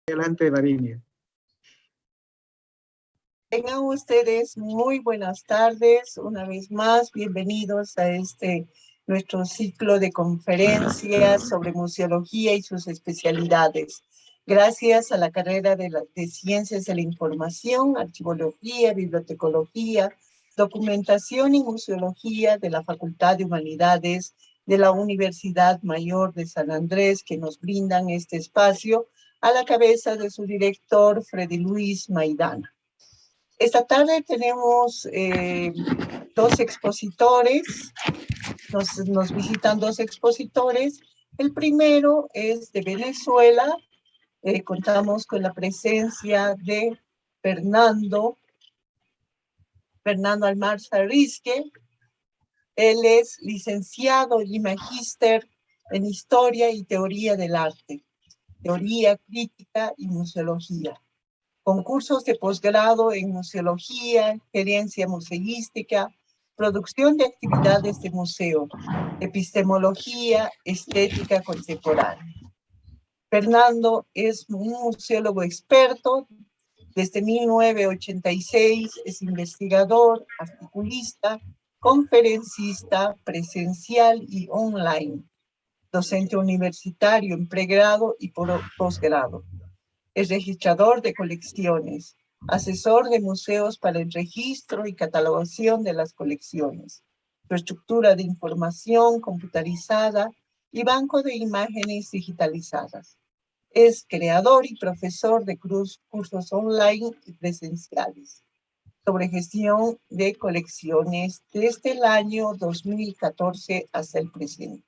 Adelante, Varinia. Tengan ustedes muy buenas tardes. Una vez más, bienvenidos a nuestro ciclo de conferencias sobre museología y sus especialidades. Gracias a la carrera de Ciencias de la Información, Archivología, Bibliotecología, Documentación y Museología de la Facultad de Humanidades de la Universidad Mayor de San Andrés, que nos brindan este espacio a la cabeza de su director, Freddy Luis Maidana. Esta tarde tenemos dos expositores, nos visitan dos expositores. El primero es de Venezuela, contamos con la presencia de Fernando Almarza Risque. Él es licenciado y magíster en Historia y Teoría del Arte, Teoría Crítica y Museología, con cursos de posgrado en Museología, Gerencia Museística, Producción de Actividades de Museo, Epistemología, Estética Contemporánea. Fernando es un museólogo experto. Desde 1986 es investigador, articulista, conferencista, presencial y online, docente universitario en pregrado y posgrado. Es registrador de colecciones, asesor de museos para el registro y catalogación de las colecciones, su estructura de información computarizada y banco de imágenes digitalizadas. Es creador y profesor de cursos online y presenciales sobre gestión de colecciones desde el año 2014 hasta el presente,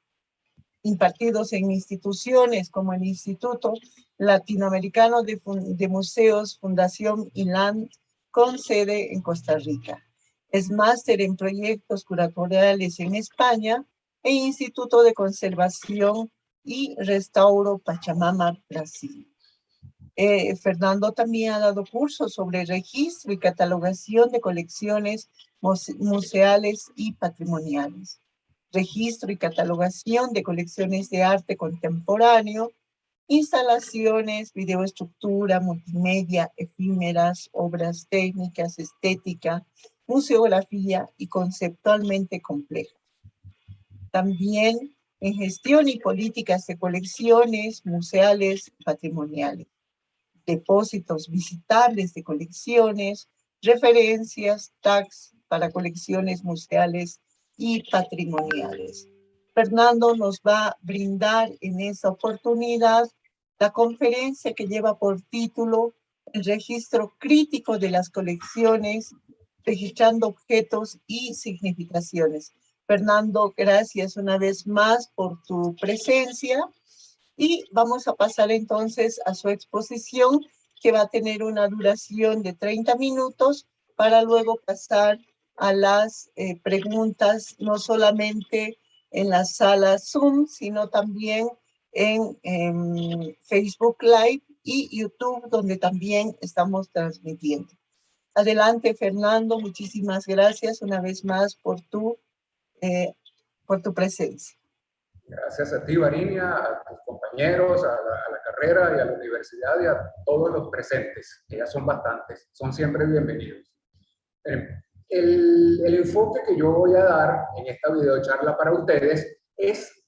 impartidos en instituciones como el Instituto Latinoamericano de Museos Fundación ILAN, con sede en Costa Rica. Es máster en proyectos curatoriales en España e Instituto de Conservación y Restauro Pachamama, Brasil. Fernando también ha dado cursos sobre registro y catalogación de colecciones museales y patrimoniales, registro y catalogación de colecciones de arte contemporáneo, instalaciones, videoestructura, multimedia, efímeras, obras técnicas, estética, museografía y conceptualmente complejas. También en gestión y políticas de colecciones museales y patrimoniales, depósitos visitables de colecciones, referencias, tags para colecciones museales y patrimoniales. Fernando nos va a brindar en esta oportunidad la conferencia que lleva por título El registro crítico de las colecciones, registrando objetos y significaciones. Fernando, gracias una vez más por tu presencia. Y vamos a pasar entonces a su exposición, que va a tener una duración de 30 minutos, para luego pasar a las preguntas, no solamente en la sala Zoom, sino también en Facebook Live y YouTube, donde también estamos transmitiendo. Adelante, Fernando, muchísimas gracias una vez más por tu presencia. Gracias a ti, Varinia, a tus compañeros, a la carrera y a la universidad y a todos los presentes, que ya son bastantes, son siempre bienvenidos. El enfoque que yo voy a dar en esta videocharla para ustedes es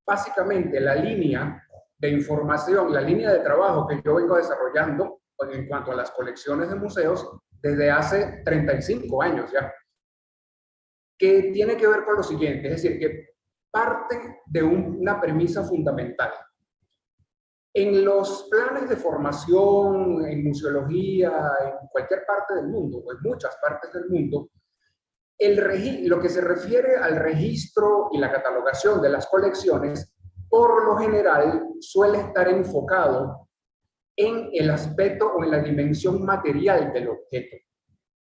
básicamente la línea de información, la línea de trabajo que yo vengo desarrollando en cuanto a las colecciones de museos desde hace 35 años ya, que tiene que ver con lo siguiente, es decir, que parte de una premisa fundamental. En los planes de formación, en museología, en cualquier parte del mundo, o en muchas partes del mundo, lo que se refiere al registro y la catalogación de las colecciones, por lo general, suele estar enfocado en el aspecto o en la dimensión material del objeto.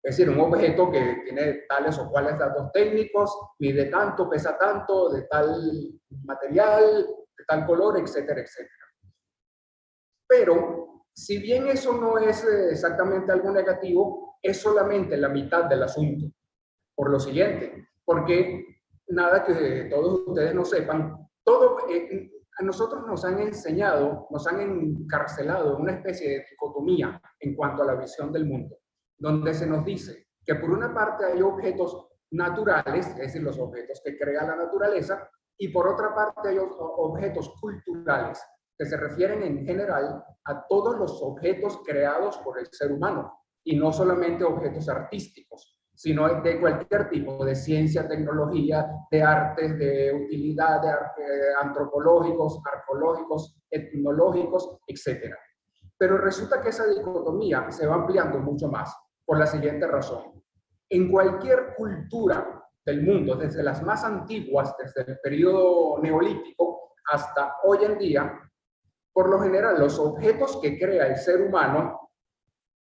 Es decir, un objeto que tiene tales o cuales datos técnicos, mide tanto, pesa tanto, de tal material, de tal color, etcétera, etcétera. Pero, si bien eso no es exactamente algo negativo, es solamente la mitad del asunto. Por lo siguiente, porque nada que todos ustedes no sepan, a nosotros nos han enseñado, nos han encarcelado en una especie de dicotomía en cuanto a la visión del mundo, donde se nos dice que por una parte hay objetos naturales, es decir, los objetos que crea la naturaleza, y por otra parte hay objetos culturales, que se refieren en general a todos los objetos creados por el ser humano, y no solamente objetos artísticos, sino de cualquier tipo, de ciencia, tecnología, de artes, de utilidad, de antropológicos, arqueológicos, etnológicos, etc. Pero resulta que esa dicotomía se va ampliando mucho más, por la siguiente razón. En cualquier cultura del mundo, desde las más antiguas, desde el periodo neolítico hasta hoy en día, por lo general los objetos que crea el ser humano,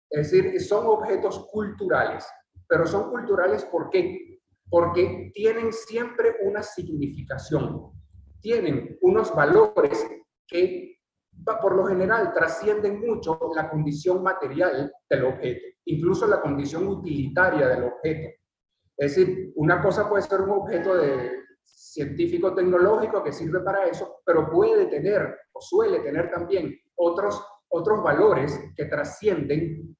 es decir, son objetos culturales. Pero son culturales ¿por qué? Porque tienen siempre una significación, tienen unos valores que por lo general trascienden mucho la condición material del objeto, incluso la condición utilitaria del objeto. Es decir, una cosa puede ser un objeto de científico-tecnológico que sirve para eso, pero puede tener o suele tener también otros valores que trascienden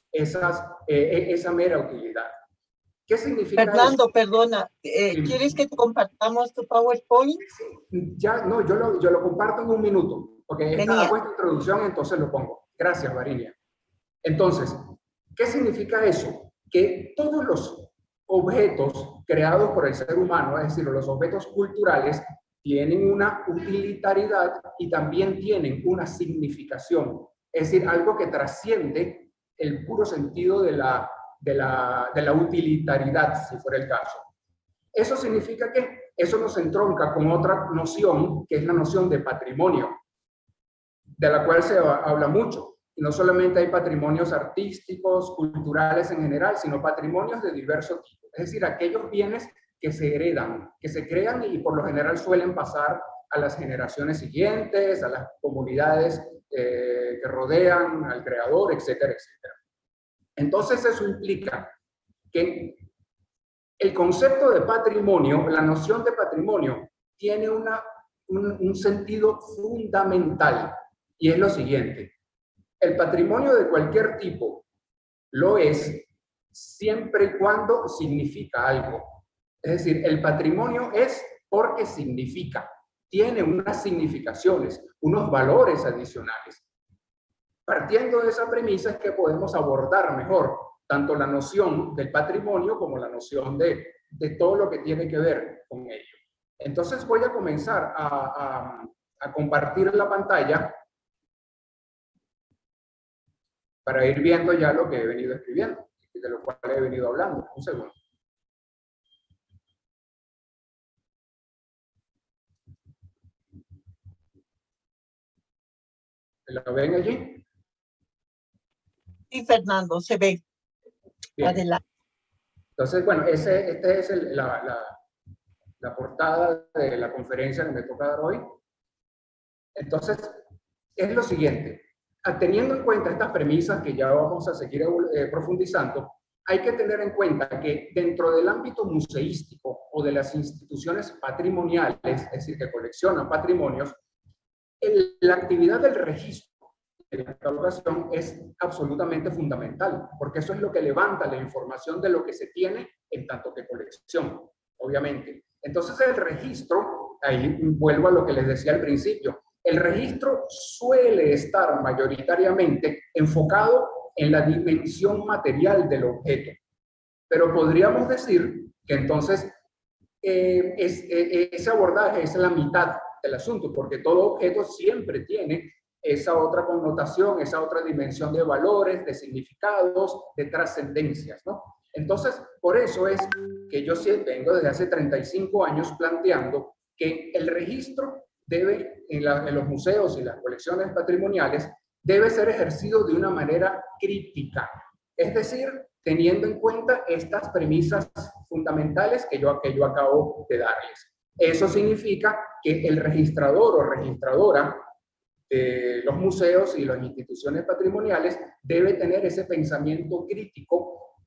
esa mera utilidad. ¿Qué significa Fernando, eso? perdona, ¿quieres que te compartamos tu PowerPoint? Ya, no, yo lo comparto en un minuto, porque Genial. hago esta introducción, entonces lo pongo. Gracias, Varinia. Entonces, ¿qué significa eso? Que todos los objetos creados por el ser humano, es decir, los objetos culturales, tienen una utilitariedad y también tienen una significación, es decir, algo que trasciende el puro sentido de la utilitariedad, si fuera el caso. Eso significa que eso nos entronca con otra noción, que es la noción de patrimonio, de la cual se habla mucho. Y no solamente hay patrimonios artísticos, culturales en general, sino patrimonios de diversos tipos. Es decir, aquellos bienes que se heredan, que se crean y por lo general suelen pasar a las generaciones siguientes, a las comunidades que rodean al creador, etcétera, etcétera. Entonces eso implica que el concepto de patrimonio, la noción de patrimonio, tiene un sentido fundamental y es lo siguiente. El patrimonio de cualquier tipo lo es siempre y cuando significa algo. Es decir, el patrimonio es porque significa, tiene unas significaciones, unos valores adicionales. Partiendo de esa premisa es que podemos abordar mejor tanto la noción del patrimonio como la noción de todo lo que tiene que ver con ello. Entonces voy a comenzar a compartir la pantalla para ir viendo ya lo que he venido escribiendo, de lo cual he venido hablando. Un segundo. ¿La ven allí? Sí, Fernando, se ve. Bien. Adelante. Entonces, bueno, esta es la portada de la conferencia que me toca dar hoy. Entonces, es lo siguiente. Teniendo en cuenta estas premisas que ya vamos a seguir profundizando, hay que tener en cuenta que dentro del ámbito museístico o de las instituciones patrimoniales, es decir, que coleccionan patrimonios, la actividad del registro de la catalogación es absolutamente fundamental, porque eso es lo que levanta la información de lo que se tiene en tanto que colección, obviamente. Entonces el registro, ahí vuelvo a lo que les decía al principio, el registro suele estar mayoritariamente enfocado en la dimensión material del objeto, pero podríamos decir que entonces ese abordaje es la mitad del asunto, porque todo objeto siempre tiene esa otra connotación, esa otra dimensión de valores, de significados, de trascendencias, ¿no? Entonces, por eso es que yo vengo desde hace 35 años planteando que el registro debe, en los museos y las colecciones patrimoniales, debe ser ejercido de una manera crítica, es decir, teniendo en cuenta estas premisas fundamentales que yo acabo de darles. Eso significa que el registrador o registradora de los museos y las instituciones patrimoniales debe tener ese pensamiento crítico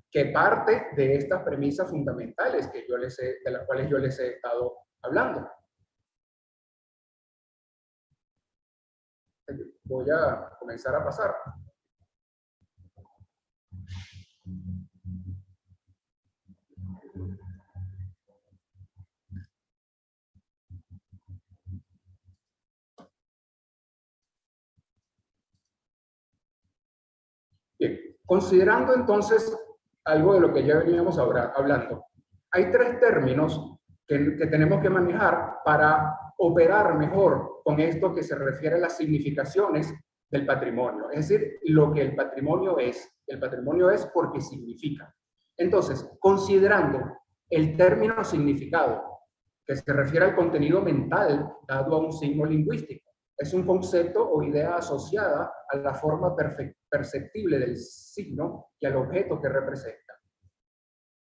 que parte de estas premisas fundamentales de las cuales yo les he estado hablando. voy a comenzar a pasar. Bien, considerando entonces algo de lo que ya veníamos hablando, hay tres términos que tenemos que manejar para operar mejor con esto que se refiere a las significaciones del patrimonio. Es decir, lo que el patrimonio es. El patrimonio es porque significa. Entonces, considerando el término significado, que se refiere al contenido mental dado a un signo lingüístico, es un concepto o idea asociada a la forma perceptible del signo y al objeto que representa.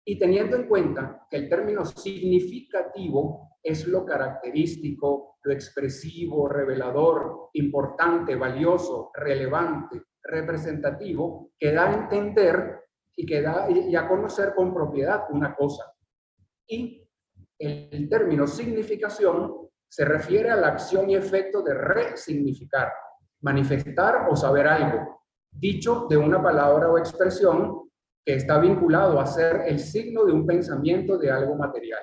Y teniendo en cuenta que el término significativo es lo característico, lo expresivo, revelador, importante, valioso, relevante, representativo, que da a entender y que da y a conocer con propiedad una cosa. Y el término significación se refiere a la acción y efecto de resignificar, manifestar o saber algo, dicho de una palabra o expresión que está vinculado a ser el signo de un pensamiento de algo material.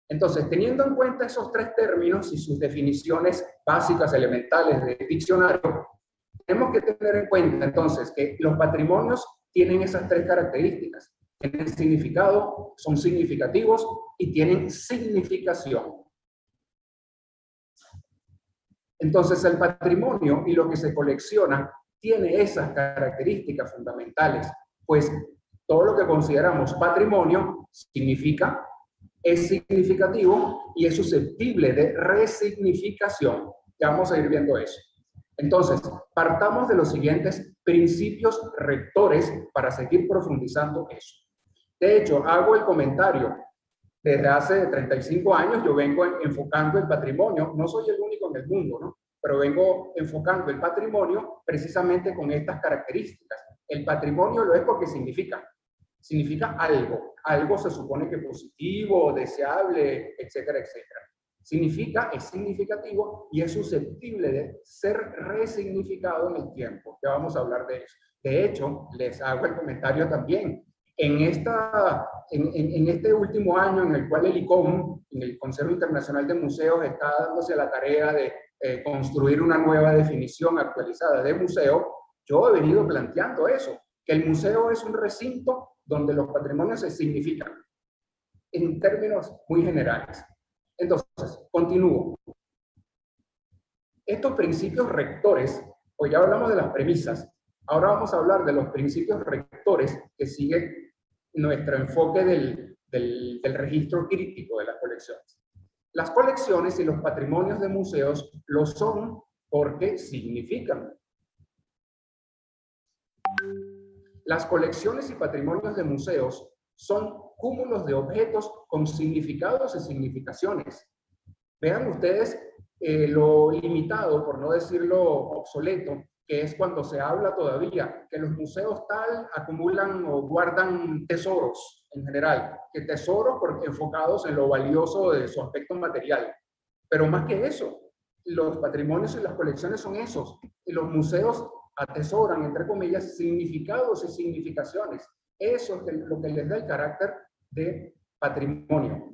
Entonces, teniendo en cuenta esos tres términos y sus definiciones básicas, elementales de diccionario, tenemos que tener en cuenta entonces que los patrimonios tienen esas tres características. Tienen significado, son significativos y tienen significación. Entonces, el patrimonio y lo que se colecciona tiene esas características fundamentales, pues todo lo que consideramos patrimonio significa, es significativo y es susceptible de resignificación. Ya vamos a ir viendo eso. Entonces, partamos de los siguientes principios rectores para seguir profundizando eso. De hecho, hago el comentario. Desde hace 35 años yo vengo enfocando el patrimonio, no soy el único en el mundo, ¿no? Pero vengo enfocando el patrimonio precisamente con estas características. El patrimonio lo es porque significa algo. Algo se supone que positivo, deseable, etcétera, etcétera. Significa, es significativo y es susceptible de ser resignificado en el tiempo. Ya vamos a hablar de eso. De hecho, les hago el comentario también. En este último año en el cual el ICOM, en el Consejo Internacional de Museos, está dándose la tarea de construir una nueva definición actualizada de museo, yo he venido planteando eso, que el museo es un recinto donde los patrimonios se significan en términos muy generales. Entonces, continúo. Estos principios rectores, pues ya hablamos de las premisas, ahora vamos a hablar de los principios rectores que sigue nuestro enfoque del registro crítico de las colecciones. Las colecciones y los patrimonios de museos lo son porque significan. Las colecciones y patrimonios de museos son cúmulos de objetos con significados y significaciones. Vean ustedes lo limitado, por no decirlo obsoleto, que es cuando se habla todavía que los museos tal acumulan o guardan tesoros en general, que tesoros enfocados en lo valioso de su aspecto material. Pero más que eso, los patrimonios y las colecciones son esos, y los museos atesoran, entre comillas, significados y significaciones. Eso es lo que les da el carácter de patrimonio,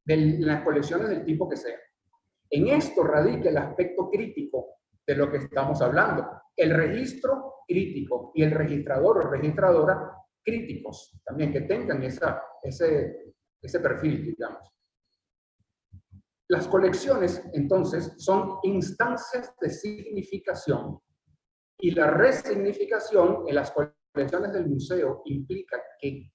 de las colecciones del tipo que sea. En esto radica el aspecto crítico de lo que estamos hablando. El registro crítico y el registrador o registradora críticos, también que tengan ese perfil, digamos. Las colecciones, entonces, son instancias de significación y la resignificación en las colecciones del museo implica que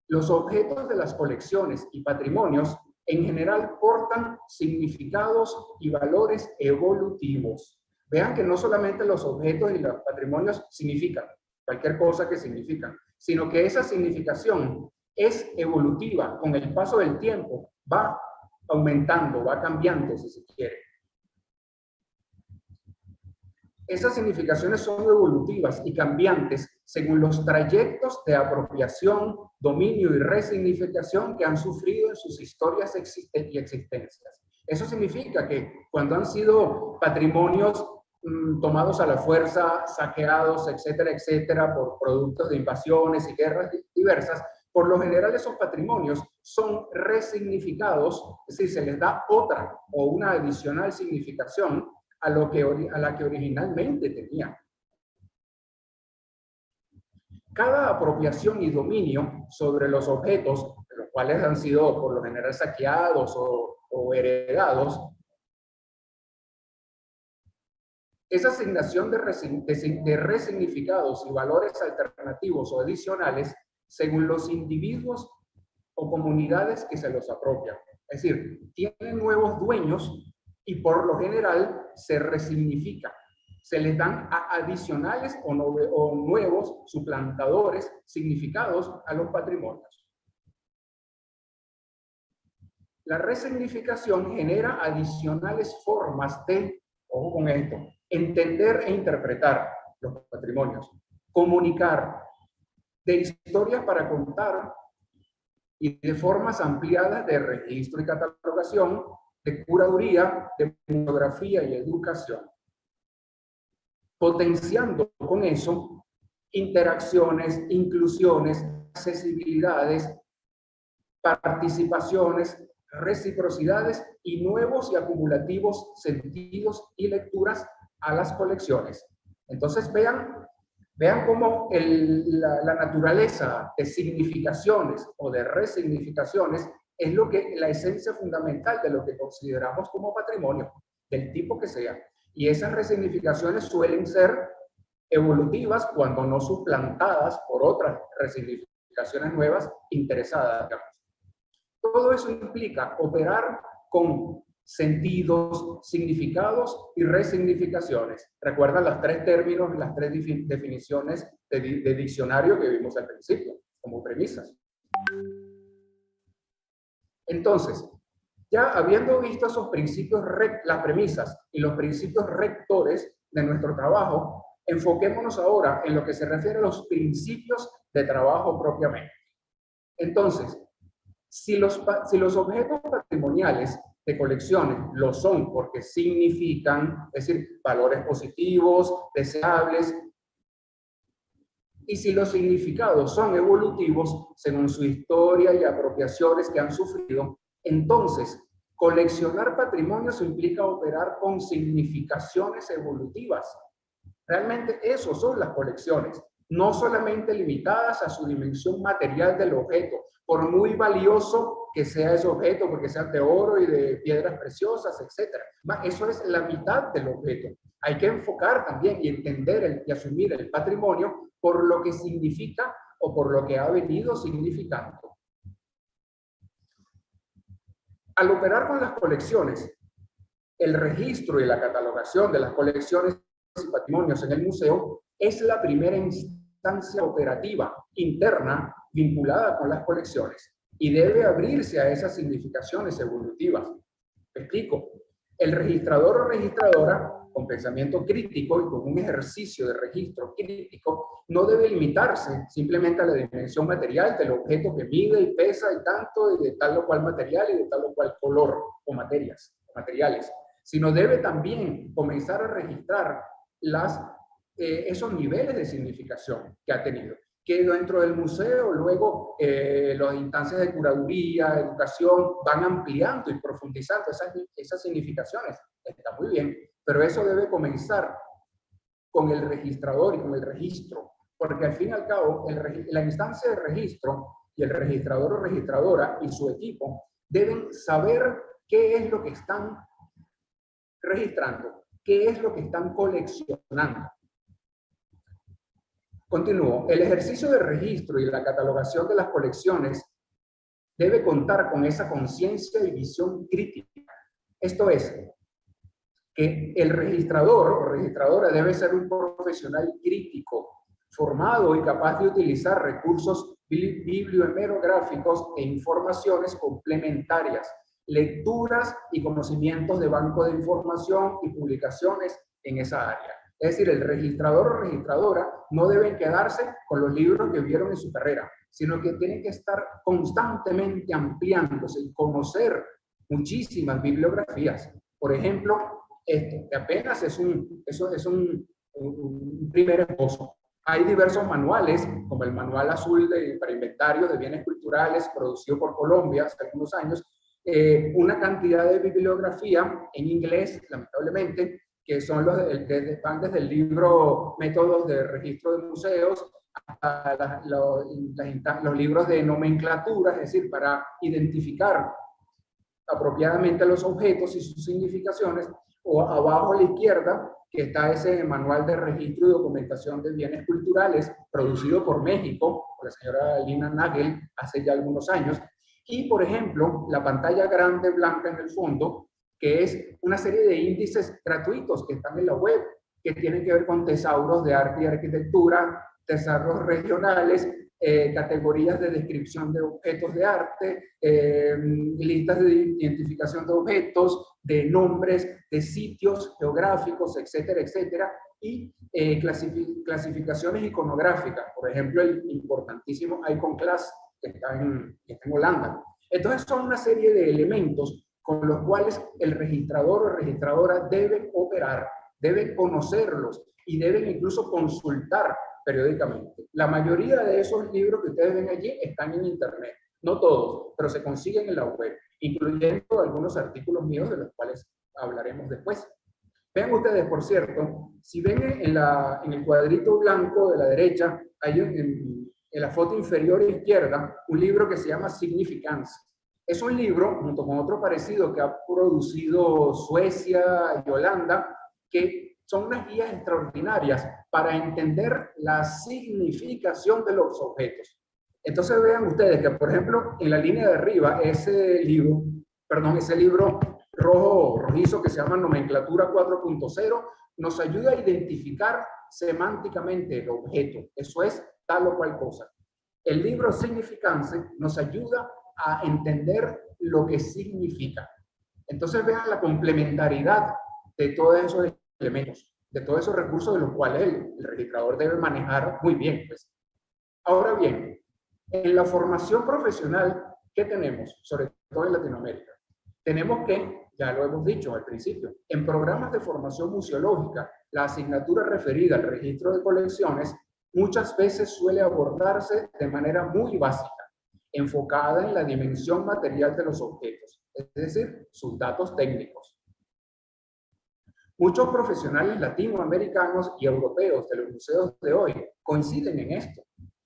los objetos de las colecciones y patrimonios en general portan significados y valores evolutivos. Vean que no solamente los objetos y los patrimonios significan, cualquier cosa que significan, sino que esa significación es evolutiva, con el paso del tiempo va aumentando, va cambiando, si se quiere. Esas significaciones son evolutivas y cambiantes según los trayectos de apropiación, dominio y resignificación que han sufrido en sus historias y existencias. Eso significa que cuando han sido patrimonios tomados a la fuerza, saqueados, etcétera, etcétera, por productos de invasiones y guerras diversas, por lo general esos patrimonios son resignificados, es decir, se les da otra o una adicional significación a la que originalmente tenían. Cada apropiación y dominio sobre los objetos, los cuales han sido por lo general saqueados o heredados, esa asignación de resignificados y valores alternativos o adicionales según los individuos o comunidades que se los apropian. Es decir, tienen nuevos dueños y por lo general se resignifica. Se les dan adicionales o nuevos suplantadores significados a los patrimonios. La resignificación genera adicionales formas de, ojo con esto, entender e interpretar los patrimonios, comunicar, de historias para contar y de formas ampliadas de registro y catalogación, de curaduría, de museografía y educación, potenciando con eso interacciones, inclusiones, accesibilidades, participaciones, reciprocidades y nuevos y acumulativos sentidos y lecturas a las colecciones. Entonces vean cómo la naturaleza de significaciones o de resignificaciones es la esencia fundamental de lo que consideramos como patrimonio, del tipo que sea. Y esas resignificaciones suelen ser evolutivas cuando no suplantadas por otras resignificaciones nuevas interesadas, digamos. Todo eso implica operar con sentidos, significados y resignificaciones. Recuerdan los tres términos, las tres definiciones de diccionario que vimos al principio, como premisas. Entonces, ya habiendo visto esos principios, las premisas y los principios rectores de nuestro trabajo, enfoquémonos ahora en lo que se refiere a los principios de trabajo propiamente. Entonces, si los objetos patrimoniales de colecciones lo son porque significan, es decir, valores positivos, deseables, y si los significados son evolutivos según su historia y apropiaciones que han sufrido, entonces coleccionar patrimonios implica operar con significaciones evolutivas. Realmente eso son las colecciones, no solamente limitadas a su dimensión material del objeto, por muy valioso que sea ese objeto, porque sea de oro y de piedras preciosas, etc. Eso es la mitad del objeto. Hay que enfocar también y entender y asumir el patrimonio por lo que significa o por lo que ha venido significando. Al operar con las colecciones, el registro y la catalogación de las colecciones y patrimonios en el museo es la primera instancia operativa interna vinculada con las colecciones y debe abrirse a esas significaciones evolutivas. Me explico. El registrador o registradora, con pensamiento crítico y con un ejercicio de registro crítico, no debe limitarse simplemente a la dimensión material del objeto que mide y pesa y tanto, y de tal o cual material y de tal o cual color o materiales, sino debe también comenzar a registrar esos niveles de significación que ha tenido, que dentro del museo luego las instancias de curaduría, educación, van ampliando y profundizando esas significaciones. Está muy bien, pero eso debe comenzar con el registrador y con el registro, porque al fin y al cabo la instancia de registro y el registrador o registradora y su equipo deben saber qué es lo que están registrando, qué es lo que están coleccionando. Continúo. El ejercicio de registro y la catalogación de las colecciones debe contar con esa conciencia y visión crítica. Esto es, que el registrador o registradora debe ser un profesional crítico, formado y capaz de utilizar recursos bibliohemerográficos e informaciones complementarias, lecturas y conocimientos de banco de información y publicaciones en esa área. Es decir, el registrador o registradora no deben quedarse con los libros que vieron en su carrera, sino que tienen que estar constantemente ampliándose y conocer muchísimas bibliografías. Por ejemplo, esto, que apenas es un primer esbozo. Hay diversos manuales, como el Manual Azul para Inventario de Bienes Culturales, producido por Colombia hace algunos años, una cantidad de bibliografía en inglés, lamentablemente, que son van desde el libro Métodos de Registro de Museos a los libros de nomenclatura, es decir, para identificar apropiadamente los objetos y sus significaciones, o abajo a la izquierda, que está ese manual de registro y documentación de bienes culturales, producido por México, por la señora Lina Nagel, hace ya algunos años, y por ejemplo, la pantalla grande blanca en el fondo, que es una serie de índices gratuitos que están en la web, que tienen que ver con tesauros de arte y arquitectura, tesauros regionales, categorías de descripción de objetos de arte, listas de identificación de objetos, de nombres, de sitios geográficos, etcétera, etcétera, y clasificaciones iconográficas, por ejemplo, el importantísimo Iconclast, que está en Holanda. Entonces son una serie de elementos con los cuales el registrador o registradora deben operar, deben conocerlos y deben incluso consultar periódicamente. La mayoría de esos libros que ustedes ven allí están en internet, no todos, pero se consiguen en la web, incluyendo algunos artículos míos de los cuales hablaremos después. Vean ustedes, por cierto, si ven en el cuadrito blanco de la derecha, hay en la foto inferior izquierda un libro que se llama Significance. Es un libro, junto con otro parecido que ha producido Suecia y Holanda, que son unas guías extraordinarias para entender la significación de los objetos. Entonces vean ustedes que, por ejemplo, en la línea de arriba, ese libro rojizo que se llama Nomenclatura 4.0, nos ayuda a identificar semánticamente el objeto. Eso es tal o cual cosa. El libro Significance nos ayuda a entender lo que significa. Entonces vean la complementariedad de todos esos elementos, de todos esos recursos de los cuales el registrador debe manejar muy bien, pues. Ahora bien, en la formación profesional, ¿qué tenemos? Sobre todo en Latinoamérica. Tenemos que, ya lo hemos dicho al principio, en programas de formación museológica, la asignatura referida al registro de colecciones muchas veces suele abordarse de manera muy básica, enfocada en la dimensión material de los objetos, es decir, sus datos técnicos. Muchos profesionales latinoamericanos y europeos de los museos de hoy coinciden en esto.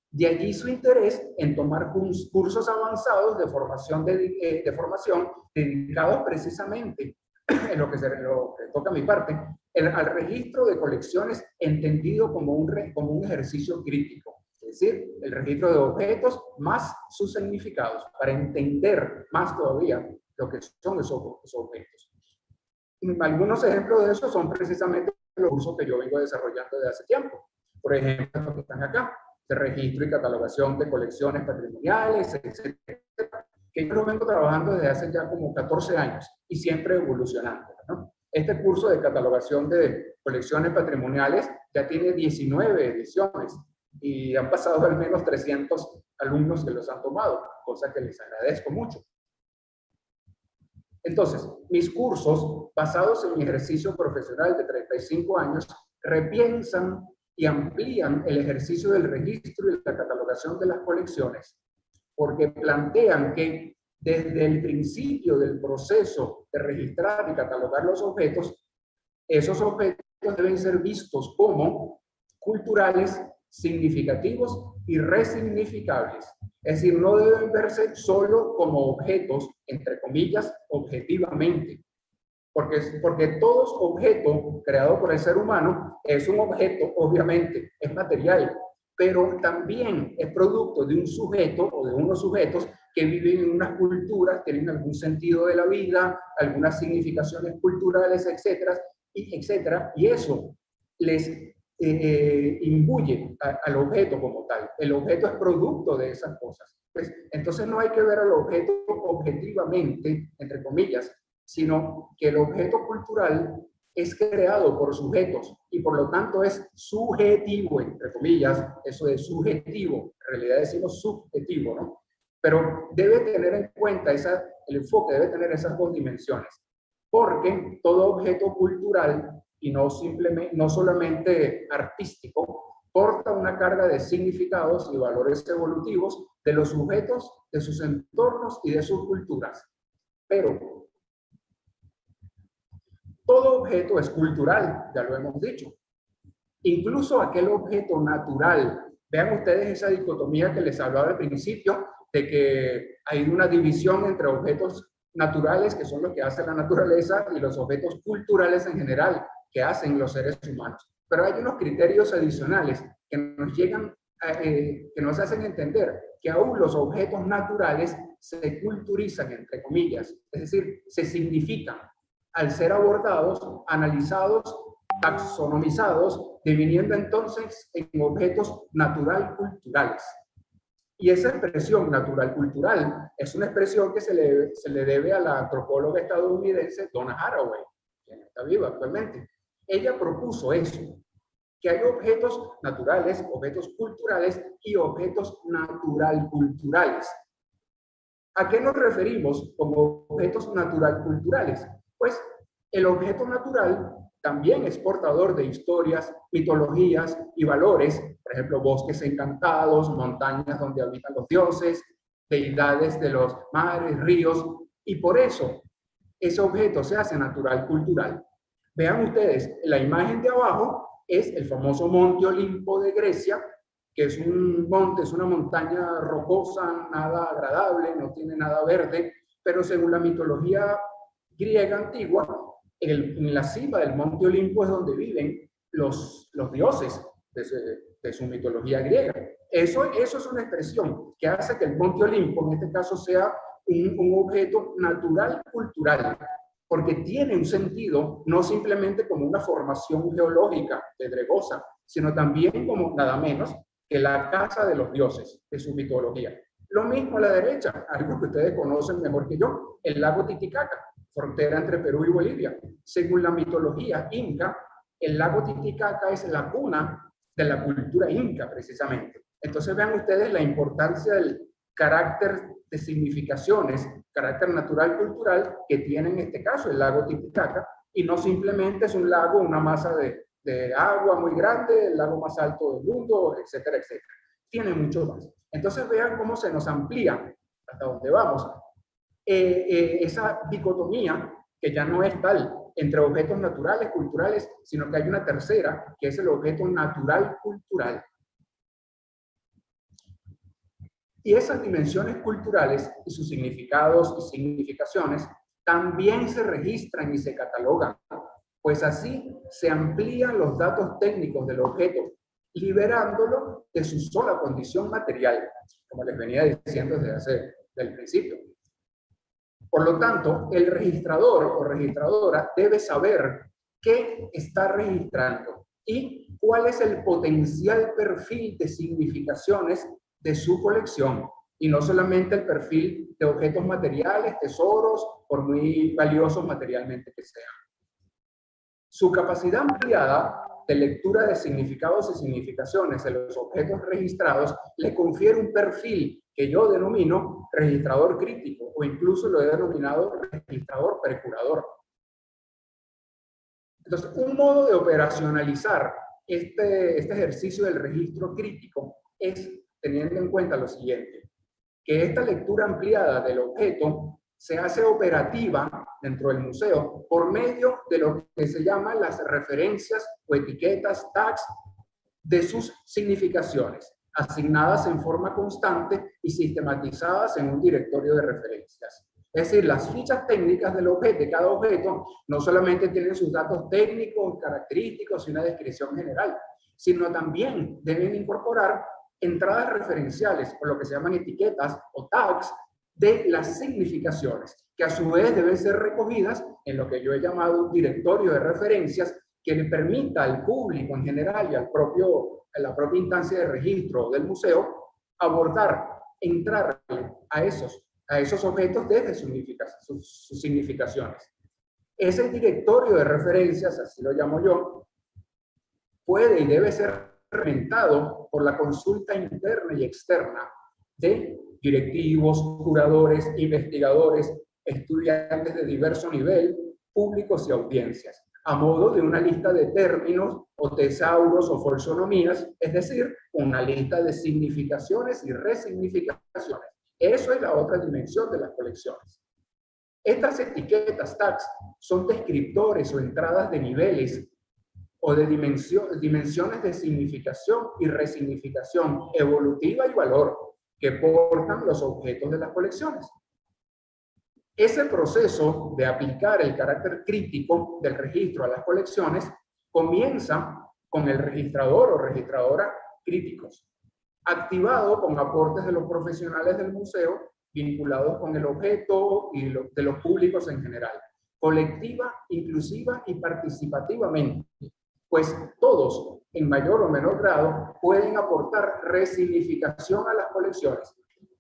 De allí su interés en tomar cursos avanzados de formación dedicados precisamente, en lo que toca a mi parte, al registro de colecciones entendido como un ejercicio crítico. Es decir, el registro de objetos más sus significados, para entender más todavía lo que son esos objetos. Algunos ejemplos de eso son precisamente los cursos que yo vengo desarrollando desde hace tiempo. Por ejemplo, los que están acá, de registro y catalogación de colecciones patrimoniales, etcétera, que yo lo vengo trabajando desde hace ya como 14 años y siempre evolucionando, ¿no? Este curso de catalogación de colecciones patrimoniales ya tiene 19 ediciones y han pasado al menos 300 alumnos que los han tomado, cosa que les agradezco mucho. Entonces, mis cursos, basados en mi ejercicio profesional de 35 años, repiensan y amplían el ejercicio del registro y la catalogación de las colecciones, porque plantean que desde el principio del proceso de registrar y catalogar los objetos, esos objetos deben ser vistos como culturales, significativos y resignificables. Es decir, no deben verse solo como objetos, entre comillas, objetivamente. Porque todo objeto creado por el ser humano es un objeto, obviamente, es material, pero también es producto de un sujeto o de unos sujetos que viven en unas culturas, tienen algún sentido de la vida, algunas significaciones culturales, etcétera, y eso les imbuye al objeto como tal. El objeto es producto de esas cosas. Pues, entonces no hay que ver al objeto objetivamente, entre comillas, sino que el objeto cultural es creado por sujetos y por lo tanto es subjetivo, entre comillas, eso de subjetivo, en realidad decimos subjetivo, ¿no? Pero debe tener en cuenta el enfoque debe tener esas dos dimensiones, porque todo objeto cultural y no solamente artístico porta una carga de significados y valores evolutivos de los sujetos, de sus entornos y de sus culturas. Pero todo objeto es cultural, ya lo hemos dicho. Incluso aquel objeto natural. Vean ustedes esa dicotomía que les hablaba al principio, de que hay una división entre objetos naturales, que son los que hace la naturaleza, y los objetos culturales en general, que hacen los seres humanos. Pero hay unos criterios adicionales que nos llegan, que nos hacen entender que aún los objetos naturales se culturizan, entre comillas, es decir, se significan al ser abordados, analizados, taxonomizados, deviniendo entonces en objetos natural-culturales. Y esa expresión natural-cultural es una expresión que se le debe a la antropóloga estadounidense Donna Haraway, quien está viva actualmente. Ella propuso eso, que hay objetos naturales, objetos culturales y objetos natural-culturales. ¿A qué nos referimos como objetos natural-culturales? Pues el objeto natural también es portador de historias, mitologías y valores, por ejemplo, bosques encantados, montañas donde habitan los dioses, deidades de los mares, ríos, y por eso ese objeto se hace natural-cultural. Vean ustedes, la imagen de abajo es el famoso Monte Olimpo de Grecia, que es un monte, es una montaña rocosa, nada agradable, no tiene nada verde, pero según la mitología griega antigua, en la cima del Monte Olimpo es donde viven los dioses de su mitología griega. Eso es una expresión que hace que el Monte Olimpo, en este caso, sea un objeto natural cultural, porque tiene un sentido no simplemente como una formación geológica pedregosa, sino también como nada menos que la casa de los dioses de su mitología. Lo mismo a la derecha, algo que ustedes conocen mejor que yo, el lago Titicaca, frontera entre Perú y Bolivia. Según la mitología inca, el lago Titicaca es la cuna de la cultura inca, precisamente. Entonces vean ustedes la importancia del carácter de significaciones, carácter natural cultural que tiene en este caso el lago Titicaca, y no simplemente es un lago, una masa de agua muy grande, el lago más alto del mundo, etcétera, etcétera. Tiene mucho más. Entonces vean cómo se nos amplía hasta dónde vamos. Esa dicotomía que ya no es tal entre objetos naturales, culturales, sino que hay una tercera, que es el objeto natural-cultural. Y esas dimensiones culturales y sus significados y significaciones también se registran y se catalogan, pues así se amplían los datos técnicos del objeto, liberándolo de su sola condición material, como les venía diciendo desde el principio. Por lo tanto, el registrador o registradora debe saber qué está registrando y cuál es el potencial perfil de significaciones de su colección, y no solamente el perfil de objetos materiales, tesoros, por muy valiosos materialmente que sean. Su capacidad ampliada de lectura de significados y significaciones de los objetos registrados le confiere un perfil que yo denomino registrador crítico, o incluso lo he denominado registrador percurador. Entonces, un modo de operacionalizar este ejercicio del registro crítico es teniendo en cuenta lo siguiente, que esta lectura ampliada del objeto se hace operativa dentro del museo por medio de lo que se llaman las referencias o etiquetas, tags, de sus significaciones, asignadas en forma constante y sistematizadas en un directorio de referencias. Es decir, las fichas técnicas del objeto, de cada objeto, no solamente tienen sus datos técnicos, característicos y una descripción general, sino también deben incorporar entradas referenciales, o lo que se llaman etiquetas o tags, de las significaciones, que a su vez deben ser recogidas en lo que yo he llamado un directorio de referencias, que le permita al público en general y a la propia instancia de registro del museo abordar, entrar a esos objetos desde sus significaciones. Ese directorio de referencias, así lo llamo yo, puede y debe ser implementado por la consulta interna y externa de directivos, curadores, investigadores, estudiantes de diverso nivel, públicos y audiencias, a modo de una lista de términos o tesauros o folsonomías, es decir, una lista de significaciones y resignificaciones. Eso es la otra dimensión de las colecciones. Estas etiquetas, tags, son descriptores o entradas de niveles o de dimensiones de significación y resignificación evolutiva y valor que portan los objetos de las colecciones. Ese proceso de aplicar el carácter crítico del registro a las colecciones comienza con el registrador o registradora críticos, activado con aportes de los profesionales del museo vinculados con el objeto y de los públicos en general, colectiva, inclusiva y participativamente, pues todos, en mayor o menor grado, pueden aportar resignificación a las colecciones.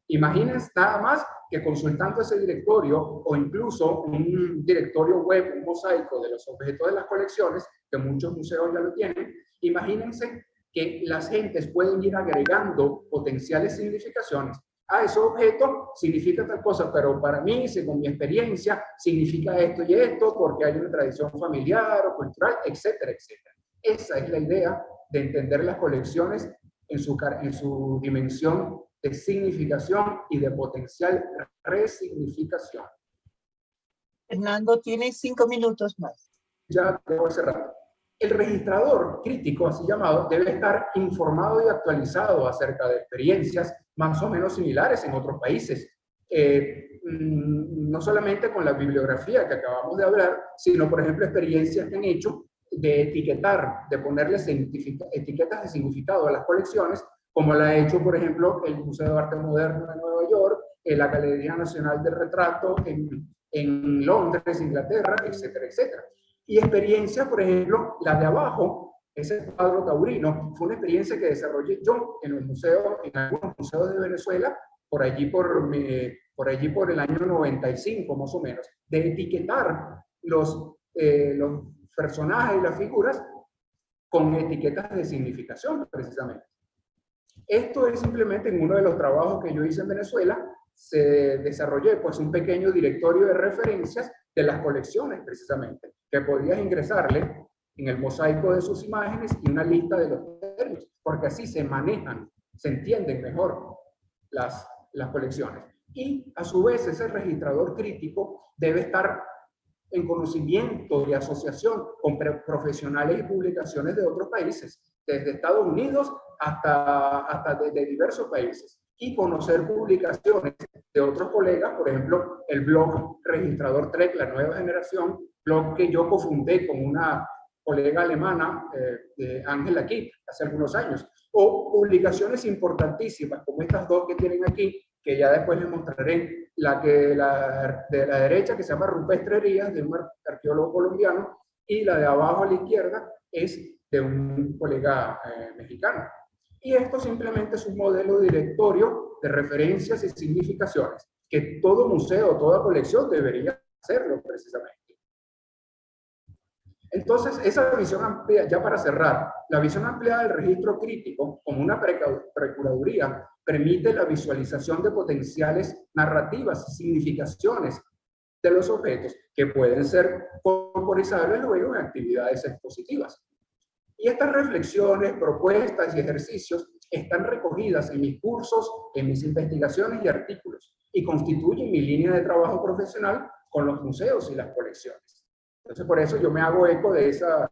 Imagínense nada más que consultando ese directorio o incluso un directorio web, un mosaico de los objetos de las colecciones, que muchos museos ya lo tienen, imagínense que las gentes pueden ir agregando potenciales significaciones. Ah, ese objeto significa tal cosa, pero para mí, según mi experiencia, significa esto y esto, porque hay una tradición familiar o cultural, etcétera, etcétera. Esa es la idea de entender las colecciones en su dimensión de significación y de potencial resignificación. Fernando, tienes 5 minutos más. Ya tengo ese rato. El registrador crítico, así llamado, debe estar informado y actualizado acerca de experiencias más o menos similares en otros países. No solamente con la bibliografía que acabamos de hablar, sino, por ejemplo, experiencias que han hecho de etiquetar, de ponerle etiquetas de significado a las colecciones, como la ha hecho, por ejemplo, el Museo de Arte Moderno de Nueva York, la Galería Nacional del Retrato en Londres, Inglaterra, etcétera, etcétera. Y experiencia, por ejemplo, la de abajo, ese cuadro taurino, fue una experiencia que desarrollé yo en el museo, en algunos museos de Venezuela, por allí por el año 95, más o menos, de etiquetar los personajes y las figuras con etiquetas de significación, precisamente. Esto es simplemente en uno de los trabajos que yo hice en Venezuela, se desarrollé pues un pequeño directorio de referencias de las colecciones, precisamente, que podías ingresarle en el mosaico de sus imágenes y una lista de los términos, porque así se manejan, se entienden mejor las colecciones. Y a su vez ese registrador crítico debe estar en conocimiento y asociación con profesionales y publicaciones de otros países, desde Estados Unidos hasta de diversos países, y conocer publicaciones de otros colegas, por ejemplo, el blog Registrador Trek, la nueva generación, blog que yo cofundé con una colega alemana, Ángela Kipp, hace algunos años, o publicaciones importantísimas como estas dos que tienen aquí, que ya después les mostraré, la de la derecha, que se llama Rupestrerías, de un arqueólogo colombiano, y la de abajo a la izquierda es de un colega mexicano. Y esto simplemente es un modelo directorio de referencias y significaciones, que todo museo, toda colección debería hacerlo precisamente. Entonces, esa visión amplia, ya para cerrar, la visión ampliada del registro crítico como una procuraduría permite la visualización de potenciales narrativas y significaciones de los objetos que pueden ser corporizables luego en actividades expositivas. Y estas reflexiones, propuestas y ejercicios están recogidas en mis cursos, en mis investigaciones y artículos, y constituyen mi línea de trabajo profesional con los museos y las colecciones. Entonces, por eso yo me hago eco de esa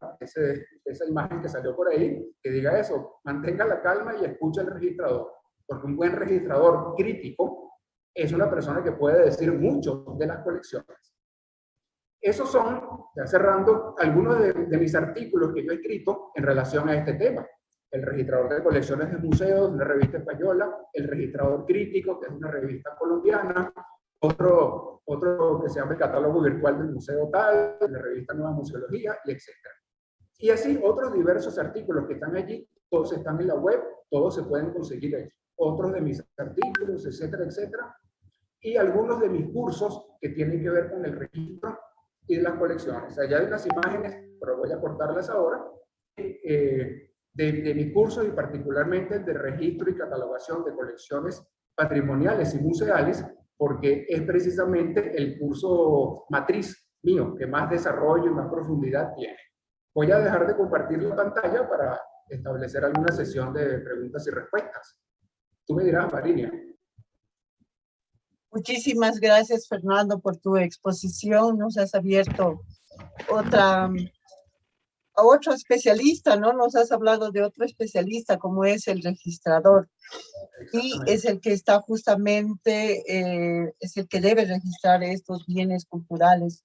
imagen que salió por ahí, que diga eso: mantenga la calma y escucha al registrador, porque un buen registrador crítico es una persona que puede decir mucho de las colecciones. Esos son, ya cerrando, algunos de mis artículos que yo he escrito en relación a este tema. El registrador de colecciones de museos, una revista española; el registrador crítico, que es una revista colombiana; otro que se llama el catálogo virtual del museo tal, la revista Nueva Museología, y etc. Y así otros diversos artículos que están allí, todos están en la web, todos se pueden conseguir allí. Otros de mis artículos, etcétera, etcétera. Y algunos de mis cursos que tienen que ver con el registro y de las colecciones. Allá hay unas imágenes, pero voy a cortarlas ahora, de mis cursos, y particularmente de registro y catalogación de colecciones patrimoniales y museales, porque es precisamente el curso matriz mío que más desarrollo y más profundidad tiene. Voy a dejar de compartir la pantalla para establecer alguna sesión de preguntas y respuestas. Tú me dirás, Marinia. Muchísimas gracias, Fernando, por tu exposición. Nos has abierto a otro especialista, ¿no? Nos has hablado de otro especialista, como es el registrador. Y es el que está justamente, es el que debe registrar estos bienes culturales,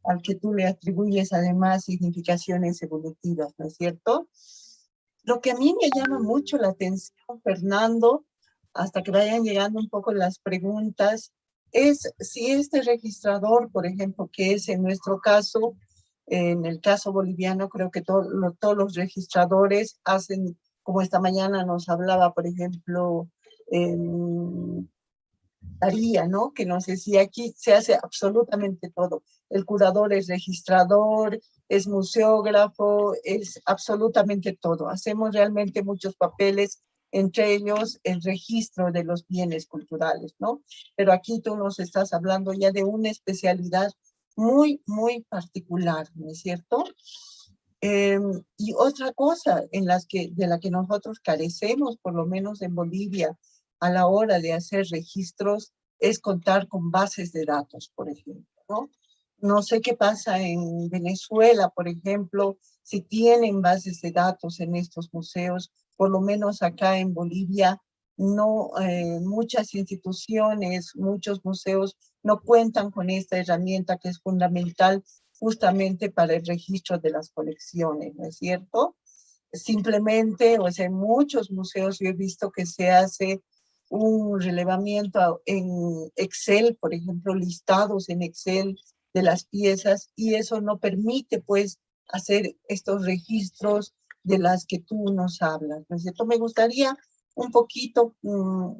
al que tú le atribuyes además significaciones evolutivas, ¿no es cierto? Lo que a mí me llama mucho la atención, Fernando, hasta que vayan llegando un poco las preguntas, es si este registrador, por ejemplo, que es en nuestro caso, en el caso boliviano, creo que todos los registradores hacen, como esta mañana nos hablaba, por ejemplo, Daría, ¿no? Que nos decía, aquí se hace absolutamente todo. El curador es registrador, es museógrafo, es absolutamente todo. Hacemos realmente muchos papeles, entre ellos el registro de los bienes culturales, ¿no? Pero aquí tú nos estás hablando ya de una especialidad muy, muy particular, ¿no es cierto? Y otra cosa de la que nosotros carecemos, por lo menos en Bolivia, a la hora de hacer registros, es contar con bases de datos, por ejemplo, ¿no? No sé qué pasa en Venezuela, por ejemplo, si tienen bases de datos en estos museos, por lo menos acá en Bolivia, no, muchas instituciones, muchos museos no cuentan con esta herramienta que es fundamental justamente para el registro de las colecciones, ¿no es cierto? Simplemente, o sea, en muchos museos yo he visto que se hace un relevamiento en Excel, por ejemplo, listados en Excel de las piezas, y eso no permite, pues, hacer estos registros de las que tú nos hablas, ¿no es cierto? Me gustaría un poquito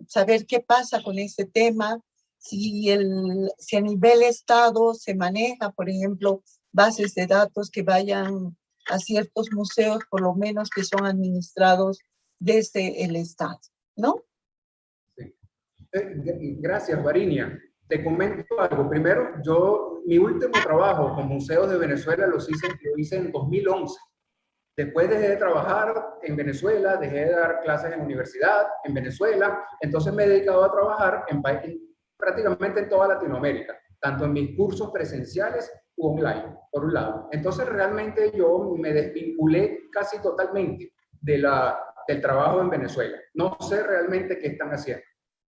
saber qué pasa con este tema, si a nivel Estado se maneja, por ejemplo, bases de datos que vayan a ciertos museos, por lo menos que son administrados desde el Estado, ¿no? Sí. Gracias, Varinia. Te comento algo. Primero, mi último trabajo con Museos de Venezuela lo hice en 2011. Después dejé de trabajar en Venezuela, dejé de dar clases en universidad en Venezuela, entonces me he dedicado a trabajar prácticamente en toda Latinoamérica, tanto en mis cursos presenciales u online, por un lado. Entonces realmente yo me desvinculé casi totalmente del trabajo en Venezuela. No sé realmente qué están haciendo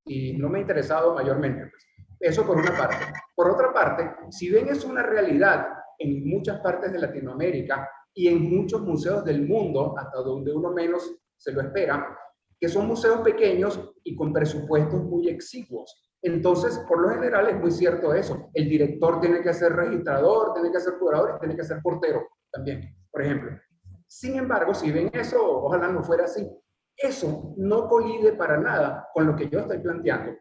y no me ha interesado mayormente, pues. Eso por una parte. Por otra parte, si bien es una realidad en muchas partes de Latinoamérica y en muchos museos del mundo, hasta donde uno menos se lo espera, que son museos pequeños y con presupuestos muy exiguos. Entonces, por lo general es muy cierto eso. El director tiene que ser registrador, tiene que ser curador y tiene que ser portero también, por ejemplo. Sin embargo, si ven eso, ojalá no fuera así. Eso no colide para nada con lo que yo estoy planteando.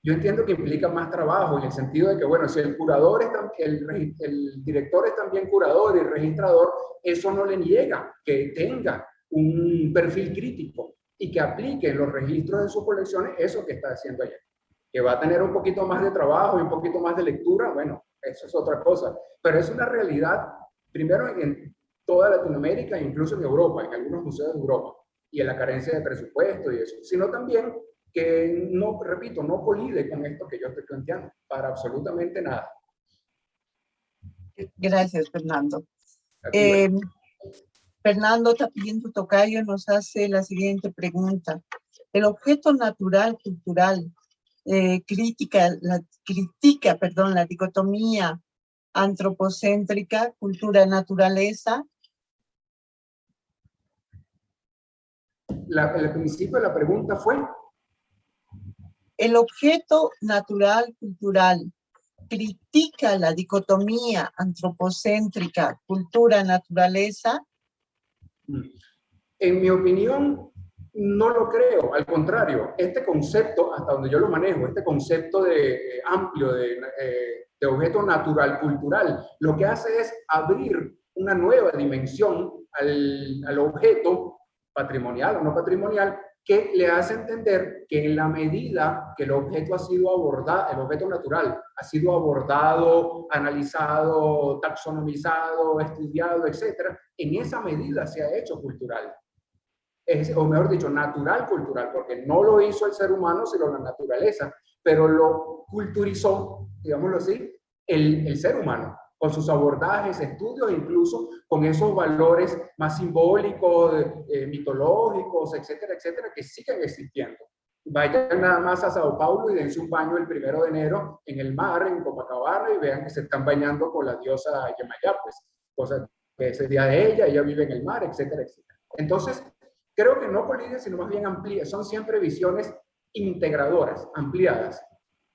Yo entiendo que implica más trabajo en el sentido de que, bueno, si el curador el director es también curador y registrador, eso no le niega que tenga un perfil crítico y que aplique en los registros de sus colecciones eso que está haciendo allá. Que va a tener un poquito más de trabajo y un poquito más de lectura, bueno, eso es otra cosa. Pero es una realidad, primero en toda Latinoamérica e incluso en Europa, en algunos museos de Europa, y en la carencia de presupuesto y eso, sino también que no, repito, no colide con esto que yo estoy planteando, para absolutamente nada. Gracias, Fernando. Fernando Tapillín Tocayo nos hace la siguiente pregunta. El objeto natural cultural critica la dicotomía antropocéntrica, cultura-naturaleza. El principio de la pregunta fue... El objeto natural cultural critica la dicotomía antropocéntrica, cultura-naturaleza. En mi opinión, no lo creo. Al contrario, este concepto, hasta donde yo lo manejo, este concepto amplio de objeto natural cultural, lo que hace es abrir una nueva dimensión al objeto patrimonial o no patrimonial, que le hace entender que en la medida que el objeto ha sido abordado, el objeto natural ha sido abordado, analizado, taxonomizado, estudiado, etcétera, en esa medida se ha hecho cultural. O mejor dicho, natural cultural, porque no lo hizo el ser humano, sino la naturaleza, pero lo culturizó, digámoslo así, el ser humano, con sus abordajes, estudios, incluso con esos valores más simbólicos, mitológicos, etcétera, etcétera, que siguen existiendo. Vayan nada más a Sao Paulo y dense un baño el 1 de enero en el mar, en Copacabana, y vean que se están bañando con la diosa Yemayá, pues, cosa que es el día de ella vive en el mar, etcétera, etcétera. Entonces, creo que no coliden, sino más bien amplían, son siempre visiones integradoras, ampliadas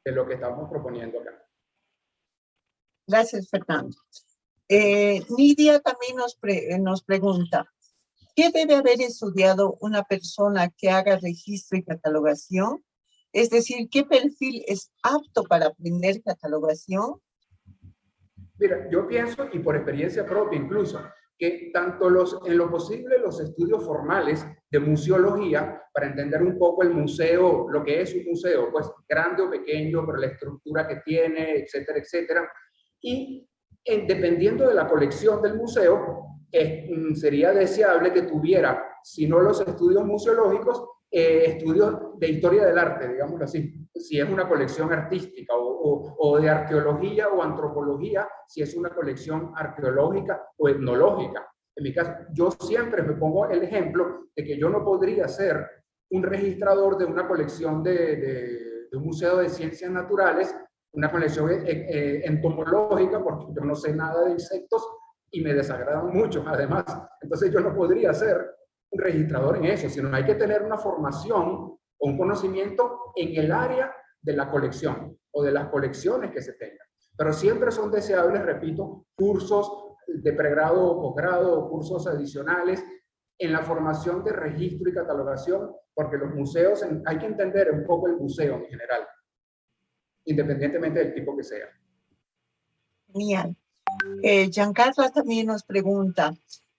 de lo que estamos proponiendo acá. Gracias, Fernando. Nidia también nos pregunta, ¿qué debe haber estudiado una persona que haga registro y catalogación? Es decir, ¿qué perfil es apto para aprender catalogación? Mira, yo pienso, y por experiencia propia incluso, que tanto en lo posible los estudios formales de museología, para entender un poco el museo, lo que es un museo, pues grande o pequeño, pero la estructura que tiene, etcétera, etcétera, y dependiendo de la colección del museo, sería deseable que tuviera, si no los estudios museológicos, estudios de historia del arte, digámoslo así, si es una colección artística, o de arqueología o antropología, si es una colección arqueológica o etnológica. En mi caso, yo siempre me pongo el ejemplo de que yo no podría ser un registrador de una colección de un museo de ciencias naturales, una colección entomológica, porque yo no sé nada de insectos y me desagradan mucho, además. Entonces yo no podría ser un registrador en eso, sino hay que tener una formación o un conocimiento en el área de la colección o de las colecciones que se tengan. Pero siempre son deseables, repito, cursos de pregrado o posgrado, cursos adicionales en la formación de registro y catalogación, porque los museos, hay que entender un poco el museo en general, independientemente del tipo que sea. Genial. Giancarlo también nos pregunta,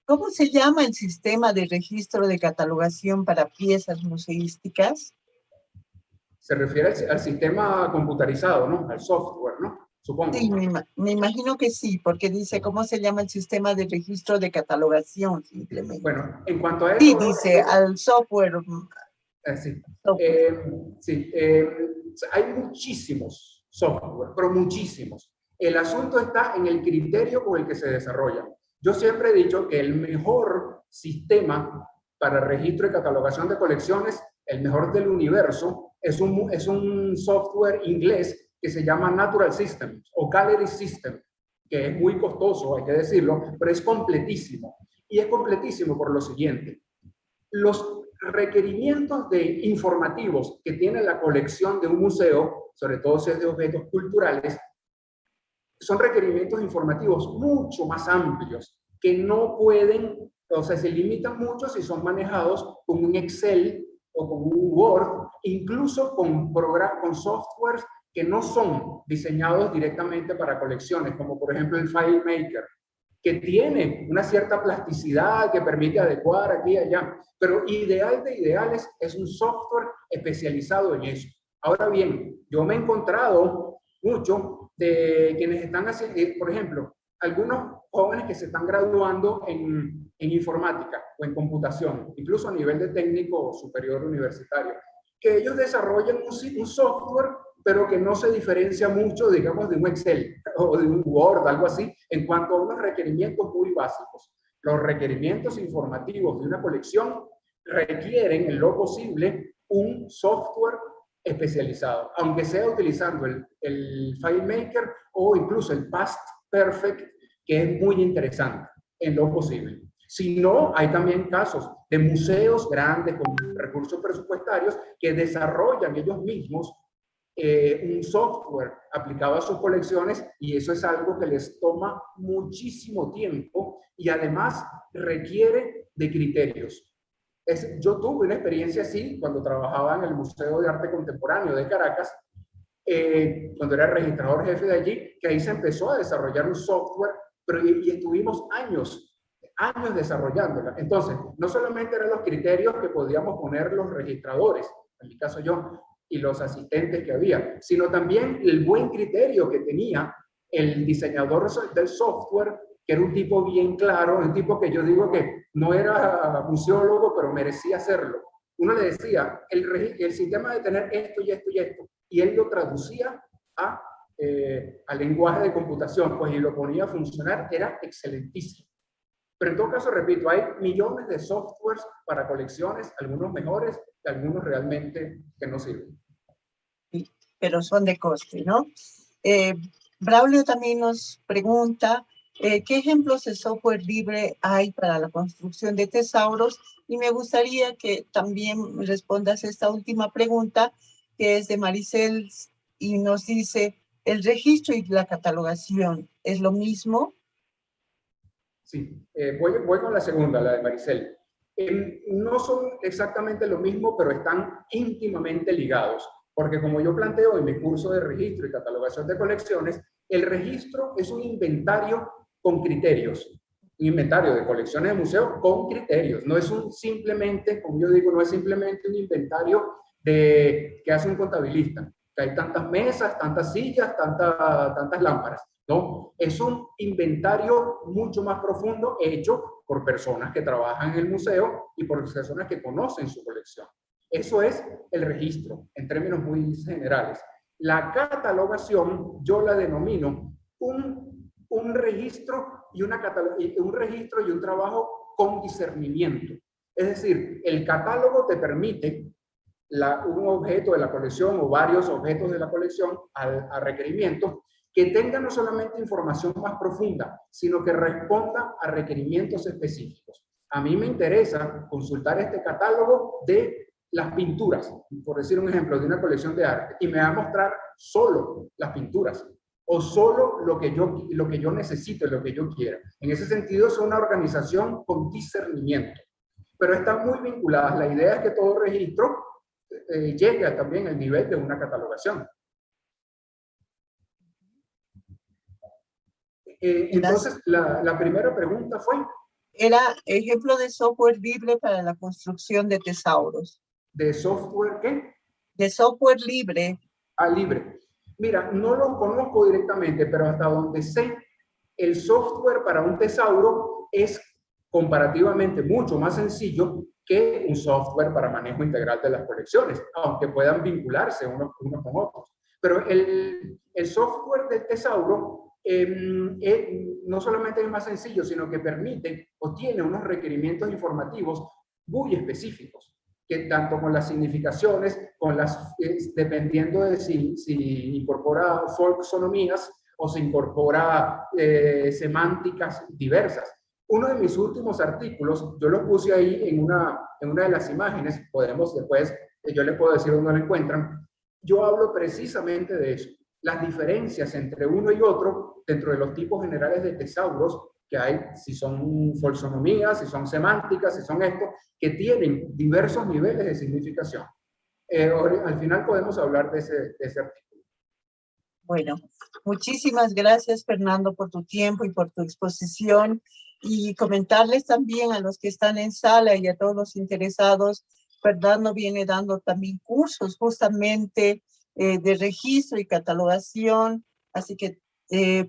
¿cómo se llama el sistema de registro de catalogación para piezas museísticas? Se refiere al sistema computarizado, ¿no? Al software, ¿no? Supongo. Sí, me imagino que sí, porque dice cómo se llama el sistema de registro de catalogación, simplemente. Bueno, en cuanto a eso... Sí, dice al software. Sí, software. hay muchísimos software, pero muchísimos. El asunto está en el criterio con el que se desarrolla. Yo siempre he dicho que el mejor sistema para registro y catalogación de colecciones, el mejor del universo, es un software inglés que se llama Natural System o Gallery System, que es muy costoso, hay que decirlo, pero es completísimo. Y es completísimo por lo siguiente. Los requerimientos informativos que tiene la colección de un museo, sobre todo si es de objetos culturales, son requerimientos informativos mucho más amplios que no pueden, o sea, se limitan mucho si son manejados con un Excel o con un Word, incluso con softwares que no son diseñados directamente para colecciones, como por ejemplo el FileMaker, que tiene una cierta plasticidad que permite adecuar aquí y allá, pero ideal de ideales es un software especializado en eso. Ahora bien, yo me he encontrado mucho de quienes están haciendo, por ejemplo, algunos jóvenes que se están graduando en informática o en computación, incluso a nivel de técnico superior universitario, que ellos desarrollan un software pero que no se diferencia mucho, digamos, de un Excel o de un Word, algo así, en cuanto a unos requerimientos muy básicos. Los requerimientos informativos de una colección requieren, en lo posible, un software especializado, aunque sea utilizando el FileMaker o incluso el Past Perfect, que es muy interesante, en lo posible. Si no, hay también casos de museos grandes con recursos presupuestarios que desarrollan ellos mismos un software aplicado a sus colecciones, y eso es algo que les toma muchísimo tiempo y además requiere de criterios. Yo tuve una experiencia así cuando trabajaba en el Museo de Arte Contemporáneo de Caracas, cuando era registrador jefe de allí, que ahí se empezó a desarrollar un software, pero y estuvimos años años desarrollándola. Entonces, no solamente eran los criterios que podíamos poner los registradores, en mi caso yo, y los asistentes que había, sino también el buen criterio que tenía el diseñador del software, que era un tipo bien claro, un tipo que yo digo que no era museólogo, pero merecía serlo. Uno le decía, el sistema de tener esto y esto y esto, y él lo traducía al lenguaje de computación, pues y lo ponía a funcionar, era excelentísimo. Pero en todo caso, repito, hay millones de softwares para colecciones, algunos mejores y algunos realmente que no sirven. Sí, pero son de coste, ¿no? Braulio también nos pregunta, ¿qué ejemplos de software libre hay para la construcción de tesauros? Y me gustaría que también respondas esta última pregunta, que es de Maricel, y nos dice, ¿el registro y la catalogación es lo mismo? Sí, voy con la segunda, la de Maricel. No son exactamente lo mismo, pero están íntimamente ligados, porque como yo planteo en mi curso de registro y catalogación de colecciones, el registro es un inventario con criterios, un inventario de colecciones de museo con criterios, no es simplemente, como yo digo, no es simplemente un inventario que hace un contabilista, que hay tantas mesas, tantas sillas, tantas lámparas. ¿No? Es un inventario mucho más profundo hecho por personas que trabajan en el museo y por personas que conocen su colección. Eso es el registro, en términos muy generales. La catalogación yo la denomino un registro y un trabajo con discernimiento. Es decir, el catálogo te permite un objeto de la colección o varios objetos de la colección a requerimientos que tenga no solamente información más profunda, sino que responda a requerimientos específicos. A mí me interesa consultar este catálogo de las pinturas, por decir un ejemplo, de una colección de arte, y me va a mostrar solo las pinturas, o solo lo que yo necesito, lo que yo quiera. En ese sentido, es una organización con discernimiento, pero están muy vinculadas. La idea es que todo registro llegue también al nivel de una catalogación. Entonces, la primera pregunta fue... Era ejemplo de software libre para la construcción de tesauros. ¿De software qué? De software libre. Libre. Mira, no lo conozco directamente, pero hasta donde sé, el software para un tesauro es comparativamente mucho más sencillo que un software para manejo integral de las colecciones, aunque puedan vincularse unos con otros. Pero el software del tesauro no solamente es más sencillo, sino que permite o tiene unos requerimientos informativos muy específicos, que tanto con las significaciones, dependiendo de si incorpora folksonomías o se incorpora semánticas diversas. Uno de mis últimos artículos, yo lo puse ahí en una de las imágenes, podemos después, yo les puedo decir dónde lo encuentran, yo hablo precisamente de eso, las diferencias entre uno y otro dentro de los tipos generales de tesauros que hay, si son folksonomías, si son semánticas, si son esto, que tienen diversos niveles de significación. Al final podemos hablar de ese artículo. Bueno, muchísimas gracias, Fernando, por tu tiempo y por tu exposición, y comentarles también a los que están en sala y a todos los interesados, Fernando viene dando también cursos justamente de registro y catalogación, así que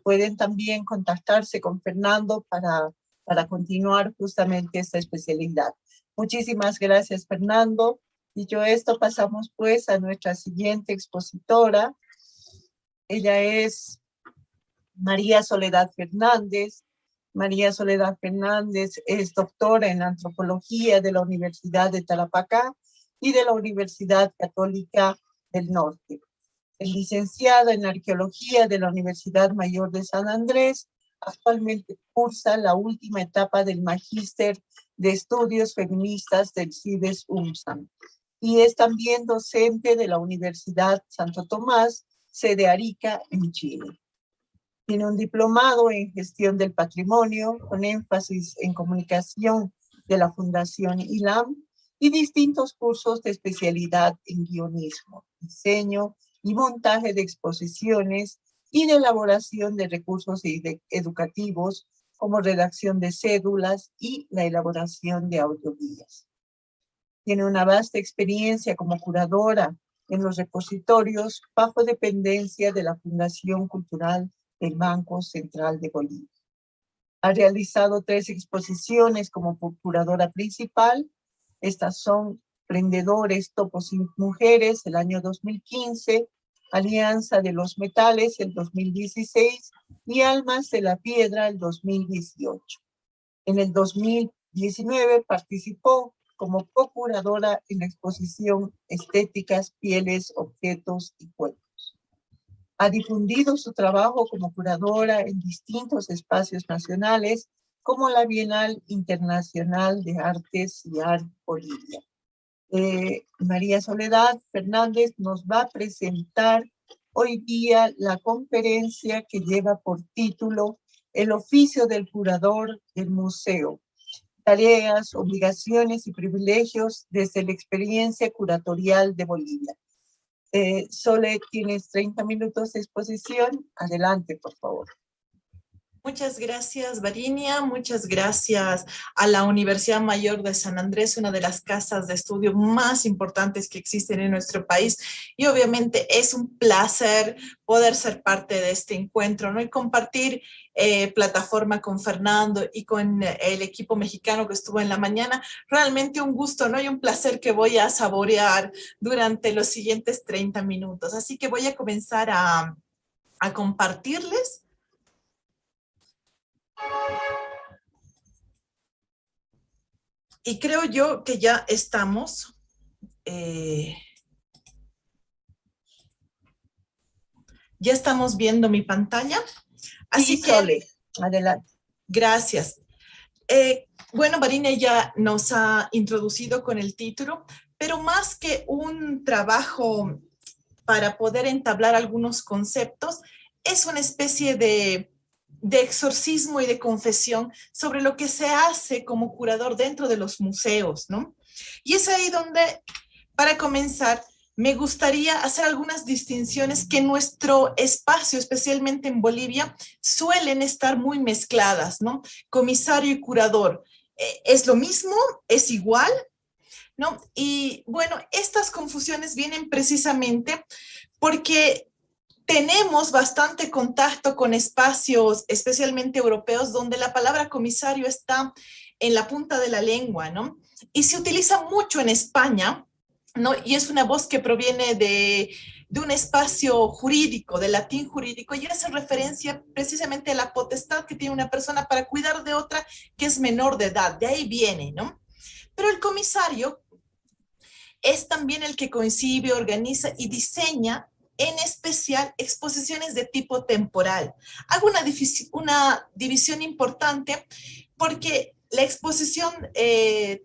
pueden también contactarse con Fernando para continuar justamente esta especialidad. Muchísimas gracias, Fernando. Dicho esto, pasamos pues a nuestra siguiente expositora. Ella es María Soledad Fernández. María Soledad Fernández es doctora en antropología de la Universidad de Tarapacá y de la Universidad Católica del Norte. Es licenciada en arqueología de la Universidad Mayor de San Andrés. Actualmente cursa la última etapa del Magíster de Estudios Feministas del CIDES UNSAM. Y es también docente de la Universidad Santo Tomás, sede Arica, en Chile. Tiene un diplomado en gestión del patrimonio con énfasis en comunicación de la Fundación ILAM y distintos cursos de especialidad en guionismo, diseño y montaje de exposiciones y de elaboración de recursos educativos como redacción de cédulas y la elaboración de audioguías. Tiene una vasta experiencia como curadora en los repositorios bajo dependencia de la Fundación Cultural del Banco Central de Bolivia. Ha realizado 3 exposiciones como curadora principal. Estas son Prendedores, Topos y Mujeres, el año 2015, Alianza de los Metales, el 2016, y Almas de la Piedra, el 2018. En el 2019 participó como co-curadora en la exposición Estéticas, Pieles, Objetos y Cuerpos. Ha difundido su trabajo como curadora en distintos espacios nacionales, como la Bienal Internacional de Artes y Art Bolivia. María Soledad Fernández nos va a presentar hoy día la conferencia que lleva por título El oficio del curador del museo, tareas, obligaciones y privilegios desde la experiencia curatorial de Bolivia. Sole, tienes 30 minutos de exposición. Adelante, por favor. Muchas gracias, Varinia. Muchas gracias a la Universidad Mayor de San Andrés, una de las casas de estudio más importantes que existen en nuestro país. Y obviamente es un placer poder ser parte de este encuentro, ¿no? Y compartir plataforma con Fernando y con el equipo mexicano que estuvo en la mañana. Realmente un gusto, ¿no? Y un placer que voy a saborear durante los siguientes 30 minutos. Así que voy a comenzar a compartirles. Y creo yo que ya estamos. Ya estamos viendo mi pantalla. Así sí, que, Sole, adelante. Gracias. Bueno, Marina ya nos ha introducido con el título, pero más que un trabajo para poder entablar algunos conceptos, es una especie de exorcismo y de confesión sobre lo que se hace como curador dentro de los museos, ¿no? Y es ahí donde, para comenzar, me gustaría hacer algunas distinciones que en nuestro espacio, especialmente en Bolivia, suelen estar muy mezcladas, ¿no? Comisario y curador. ¿Es lo mismo? ¿Es igual? ¿No? Y bueno, estas confusiones vienen precisamente porque tenemos bastante contacto con espacios, especialmente europeos, donde la palabra comisario está en la punta de la lengua, ¿no? Y se utiliza mucho en España, ¿no? Y es una voz que proviene de un espacio jurídico, del latín jurídico, y hace referencia precisamente a la potestad que tiene una persona para cuidar de otra que es menor de edad. De ahí viene, ¿no? Pero el comisario es también el que concibe, organiza y diseña en especial exposiciones de tipo temporal. Hago una división importante porque la exposición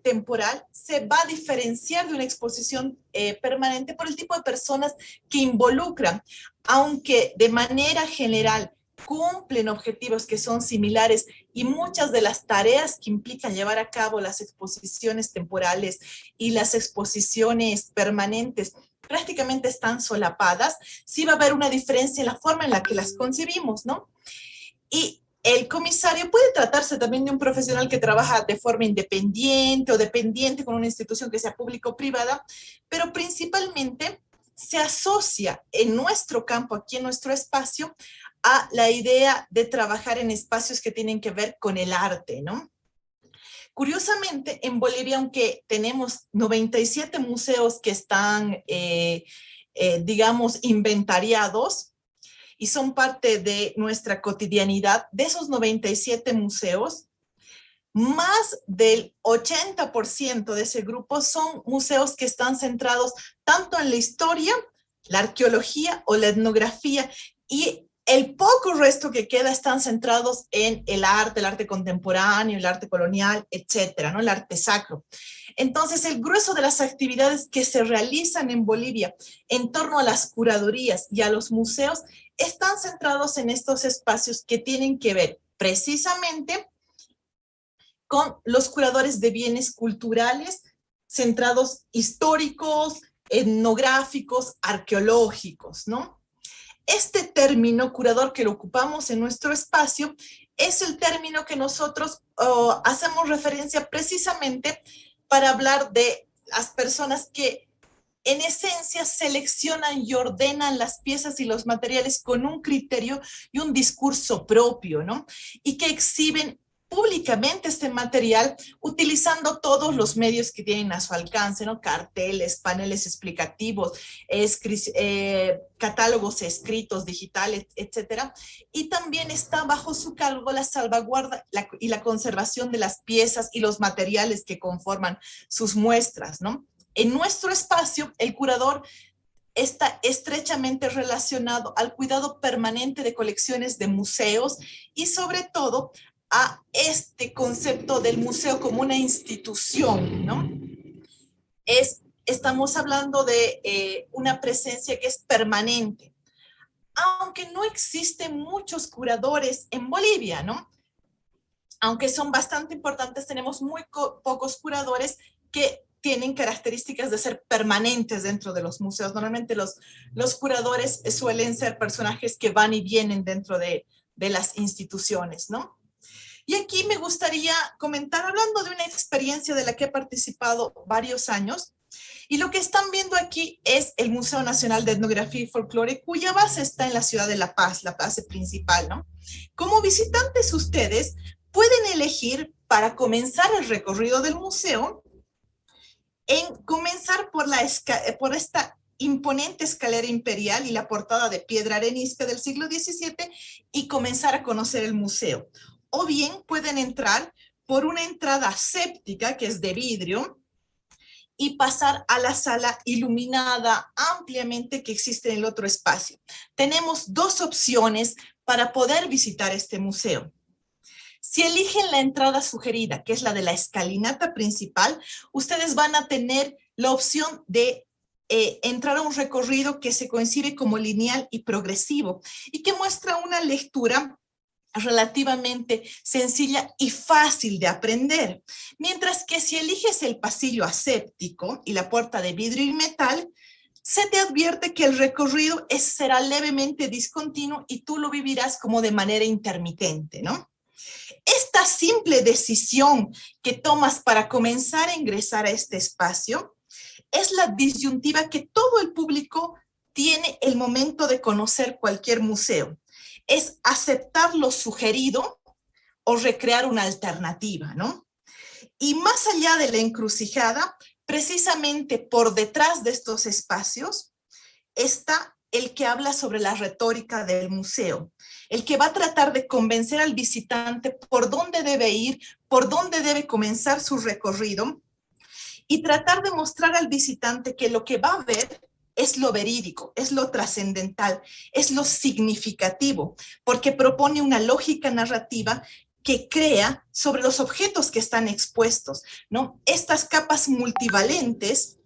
temporal se va a diferenciar de una exposición permanente por el tipo de personas que involucran, aunque de manera general cumplen objetivos que son similares y muchas de las tareas que implican llevar a cabo las exposiciones temporales y las exposiciones permanentes prácticamente están solapadas, sí va a haber una diferencia en la forma en la que las concebimos, ¿no? Y el comisario puede tratarse también de un profesional que trabaja de forma independiente o dependiente con una institución que sea pública o privada, pero principalmente se asocia en nuestro campo, aquí en nuestro espacio, a la idea de trabajar en espacios que tienen que ver con el arte, ¿no? Curiosamente, en Bolivia, aunque tenemos 97 museos que están, digamos, inventariados y son parte de nuestra cotidianidad, de esos 97 museos, más del 80% de ese grupo son museos que están centrados tanto en la historia, la arqueología o la etnografía, y el poco resto que queda están centrados en el arte contemporáneo, el arte colonial, etcétera, ¿no? El arte sacro. Entonces, el grueso de las actividades que se realizan en Bolivia en torno a las curadurías y a los museos están centrados en estos espacios que tienen que ver precisamente con los curadores de bienes culturales centrados históricos, etnográficos, arqueológicos, ¿no? Este término curador que lo ocupamos en nuestro espacio es el término que nosotros hacemos referencia precisamente para hablar de las personas que en esencia seleccionan y ordenan las piezas y los materiales con un criterio y un discurso propio, ¿no? Y que exhiben públicamente este material utilizando todos los medios que tienen a su alcance, ¿no? Carteles, paneles explicativos, catálogos escritos, digitales, etcétera. Y también está bajo su cargo la salvaguarda y la conservación de las piezas y los materiales que conforman sus muestras, ¿no? En nuestro espacio, el curador está estrechamente relacionado al cuidado permanente de colecciones de museos y sobre todo a este concepto del museo como una institución, ¿no? Estamos hablando de una presencia que es permanente, aunque no existen muchos curadores en Bolivia, ¿no? Aunque son bastante importantes, tenemos muy pocos curadores que tienen características de ser permanentes dentro de los museos. Normalmente los curadores suelen ser personajes que van y vienen dentro de las instituciones, ¿no? Y aquí me gustaría comentar, hablando de una experiencia de la que he participado varios años, y lo que están viendo aquí es el Museo Nacional de Etnografía y Folclore, cuya base está en la ciudad de La Paz, la base principal, ¿no? Como visitantes ustedes pueden elegir para comenzar el recorrido del museo en comenzar por esta imponente escalera imperial y la portada de piedra arenisca del siglo XVII y comenzar a conocer el museo. O bien pueden entrar por una entrada séptica, que es de vidrio, y pasar a la sala iluminada ampliamente que existe en el otro espacio. Tenemos dos opciones para poder visitar este museo. Si eligen la entrada sugerida, que es la de la escalinata principal, ustedes van a tener la opción de entrar a un recorrido que se concibe como lineal y progresivo y que muestra una lectura relativamente sencilla y fácil de aprender. Mientras que si eliges el pasillo aséptico y la puerta de vidrio y metal, se te advierte que el recorrido será levemente discontinuo y tú lo vivirás como de manera intermitente, ¿no? Esta simple decisión que tomas para comenzar a ingresar a este espacio es la disyuntiva que todo el público tiene el momento de conocer cualquier museo. Es aceptar lo sugerido o recrear una alternativa, ¿no? Y más allá de la encrucijada, precisamente por detrás de estos espacios, está el que habla sobre la retórica del museo, el que va a tratar de convencer al visitante por dónde debe ir, por dónde debe comenzar su recorrido y tratar de mostrar al visitante que lo que va a ver es lo verídico, es lo trascendental, es lo significativo, porque propone una lógica narrativa que crea sobre los objetos que están expuestos, ¿no? Estas capas multivalentes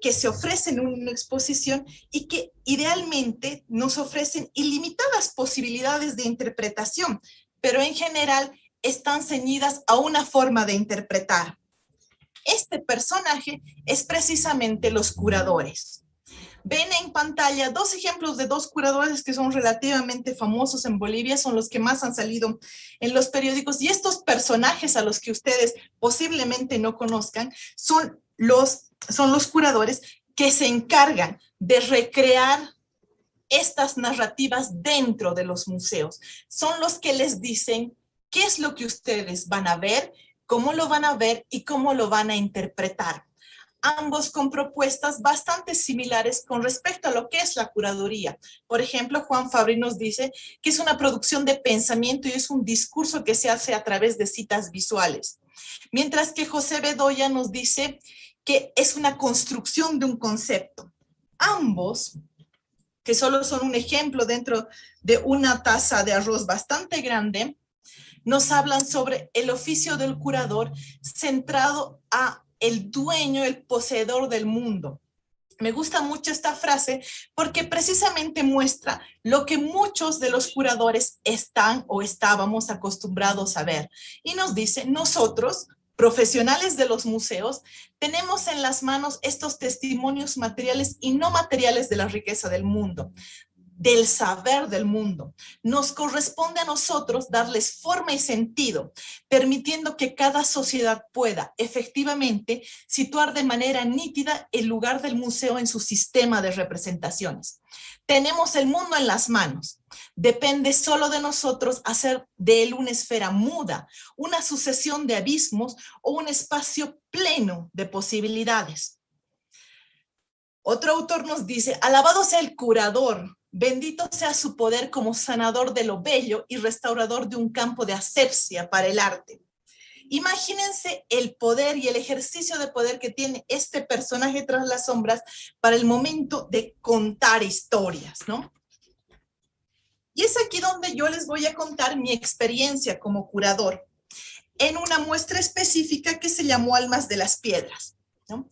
que se ofrecen en una exposición y que idealmente nos ofrecen ilimitadas posibilidades de interpretación, pero en general están ceñidas a una forma de interpretar. Este personaje es precisamente los curadores. Ven en pantalla dos ejemplos de dos curadores que son relativamente famosos en Bolivia, son los que más han salido en los periódicos, y estos personajes a los que ustedes posiblemente no conozcan son los curadores que se encargan de recrear estas narrativas dentro de los museos. Son los que les dicen qué es lo que ustedes van a ver, cómo lo van a ver y cómo lo van a interpretar. Ambos con propuestas bastante similares con respecto a lo que es la curaduría. Por ejemplo, Juan Fabri nos dice que es una producción de pensamiento y es un discurso que se hace a través de citas visuales. Mientras que José Bedoya nos dice que es una construcción de un concepto. Ambos, que solo son un ejemplo dentro de una taza de arroz bastante grande, nos hablan sobre el oficio del curador centrado a el dueño, el poseedor del mundo. Me gusta mucho esta frase porque precisamente muestra lo que muchos de los curadores están o estábamos acostumbrados a ver. Y nos dice, nosotros, profesionales de los museos, tenemos en las manos estos testimonios materiales y no materiales de la riqueza del mundo. del saber del mundo. Nos corresponde a nosotros darles forma y sentido, permitiendo que cada sociedad pueda efectivamente situar de manera nítida el lugar del museo en su sistema de representaciones. Tenemos el mundo en las manos. Depende solo de nosotros hacer de él una esfera muda, una sucesión de abismos o un espacio pleno de posibilidades. Otro autor nos dice: alabado sea el curador, bendito sea su poder como sanador de lo bello y restaurador de un campo de asepsia para el arte. Imagínense el poder y el ejercicio de poder que tiene este personaje tras las sombras para el momento de contar historias, ¿no? Y es aquí donde yo les voy a contar mi experiencia como curador en una muestra específica que se llamó Almas de las Piedras, ¿no?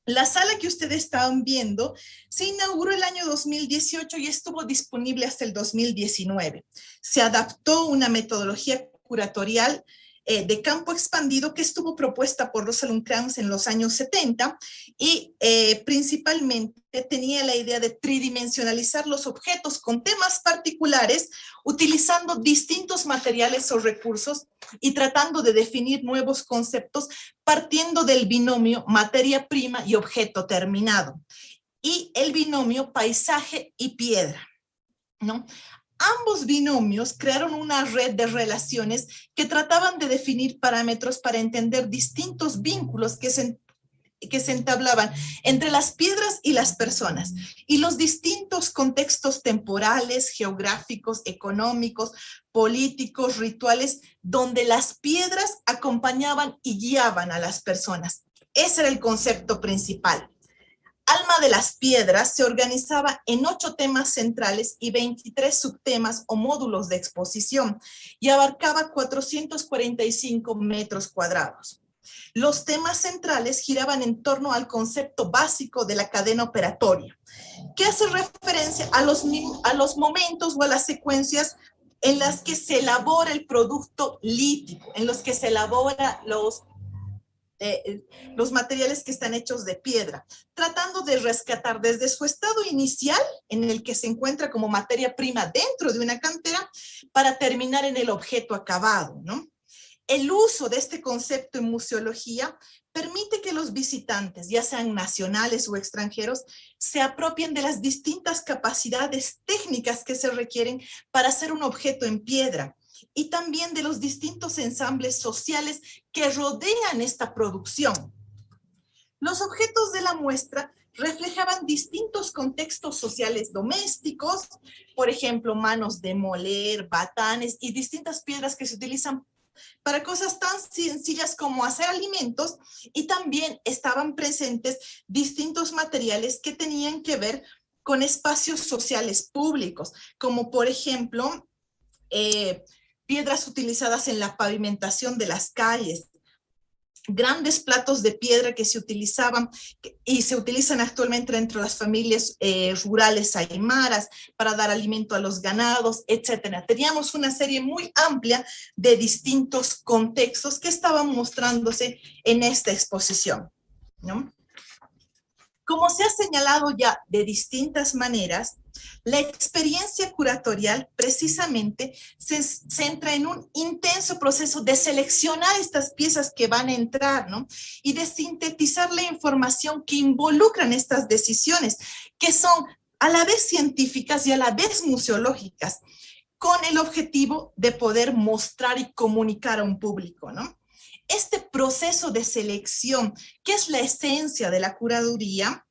La sala que ustedes estaban viendo se inauguró el año 2018 y estuvo disponible hasta el 2019. Se adaptó una metodología curatorial de campo expandido que estuvo propuesta por Rosalind Krauss en los años 70 y principalmente tenía la idea de tridimensionalizar los objetos con temas particulares utilizando distintos materiales o recursos y tratando de definir nuevos conceptos partiendo del binomio materia prima y objeto terminado y el binomio paisaje y piedra, ¿no? Ambos binomios crearon una red de relaciones que trataban de definir parámetros para entender distintos vínculos que se entablaban entre las piedras y las personas y los distintos contextos temporales, geográficos, económicos, políticos, rituales, donde las piedras acompañaban y guiaban a las personas. Ese era el concepto principal. Alma de las Piedras se organizaba en 8 temas centrales y 23 subtemas o módulos de exposición y abarcaba 445 metros cuadrados. Los temas centrales giraban en torno al concepto básico de la cadena operatoria, que hace referencia a los momentos o a las secuencias en las que se elabora el producto lítico, en los que se elabora los materiales que están hechos de piedra, tratando de rescatar desde su estado inicial, en el que se encuentra como materia prima dentro de una cantera, para terminar en el objeto acabado, ¿no? El uso de este concepto en museología permite que los visitantes, ya sean nacionales o extranjeros, se apropien de las distintas capacidades técnicas que se requieren para hacer un objeto en piedra, y también de los distintos ensambles sociales que rodean esta producción. Los objetos de la muestra reflejaban distintos contextos sociales domésticos, por ejemplo, manos de moler, batanes y distintas piedras que se utilizan para cosas tan sencillas como hacer alimentos, y también estaban presentes distintos materiales que tenían que ver con espacios sociales públicos, como por ejemplo, piedras utilizadas en la pavimentación de las calles, grandes platos de piedra que se utilizaban y se utilizan actualmente entre las familias rurales aymaras para dar alimento a los ganados, etc. Teníamos una serie muy amplia de distintos contextos que estaban mostrándose en esta exposición, ¿no? Como se ha señalado ya de distintas maneras, la experiencia curatorial precisamente se centra en un intenso proceso de seleccionar estas piezas que van a entrar, ¿no? Y de sintetizar la información que involucran estas decisiones, que son a la vez científicas y a la vez museológicas, con el objetivo de poder mostrar y comunicar a un público, ¿no? Este proceso de selección, que es la esencia de la curaduría,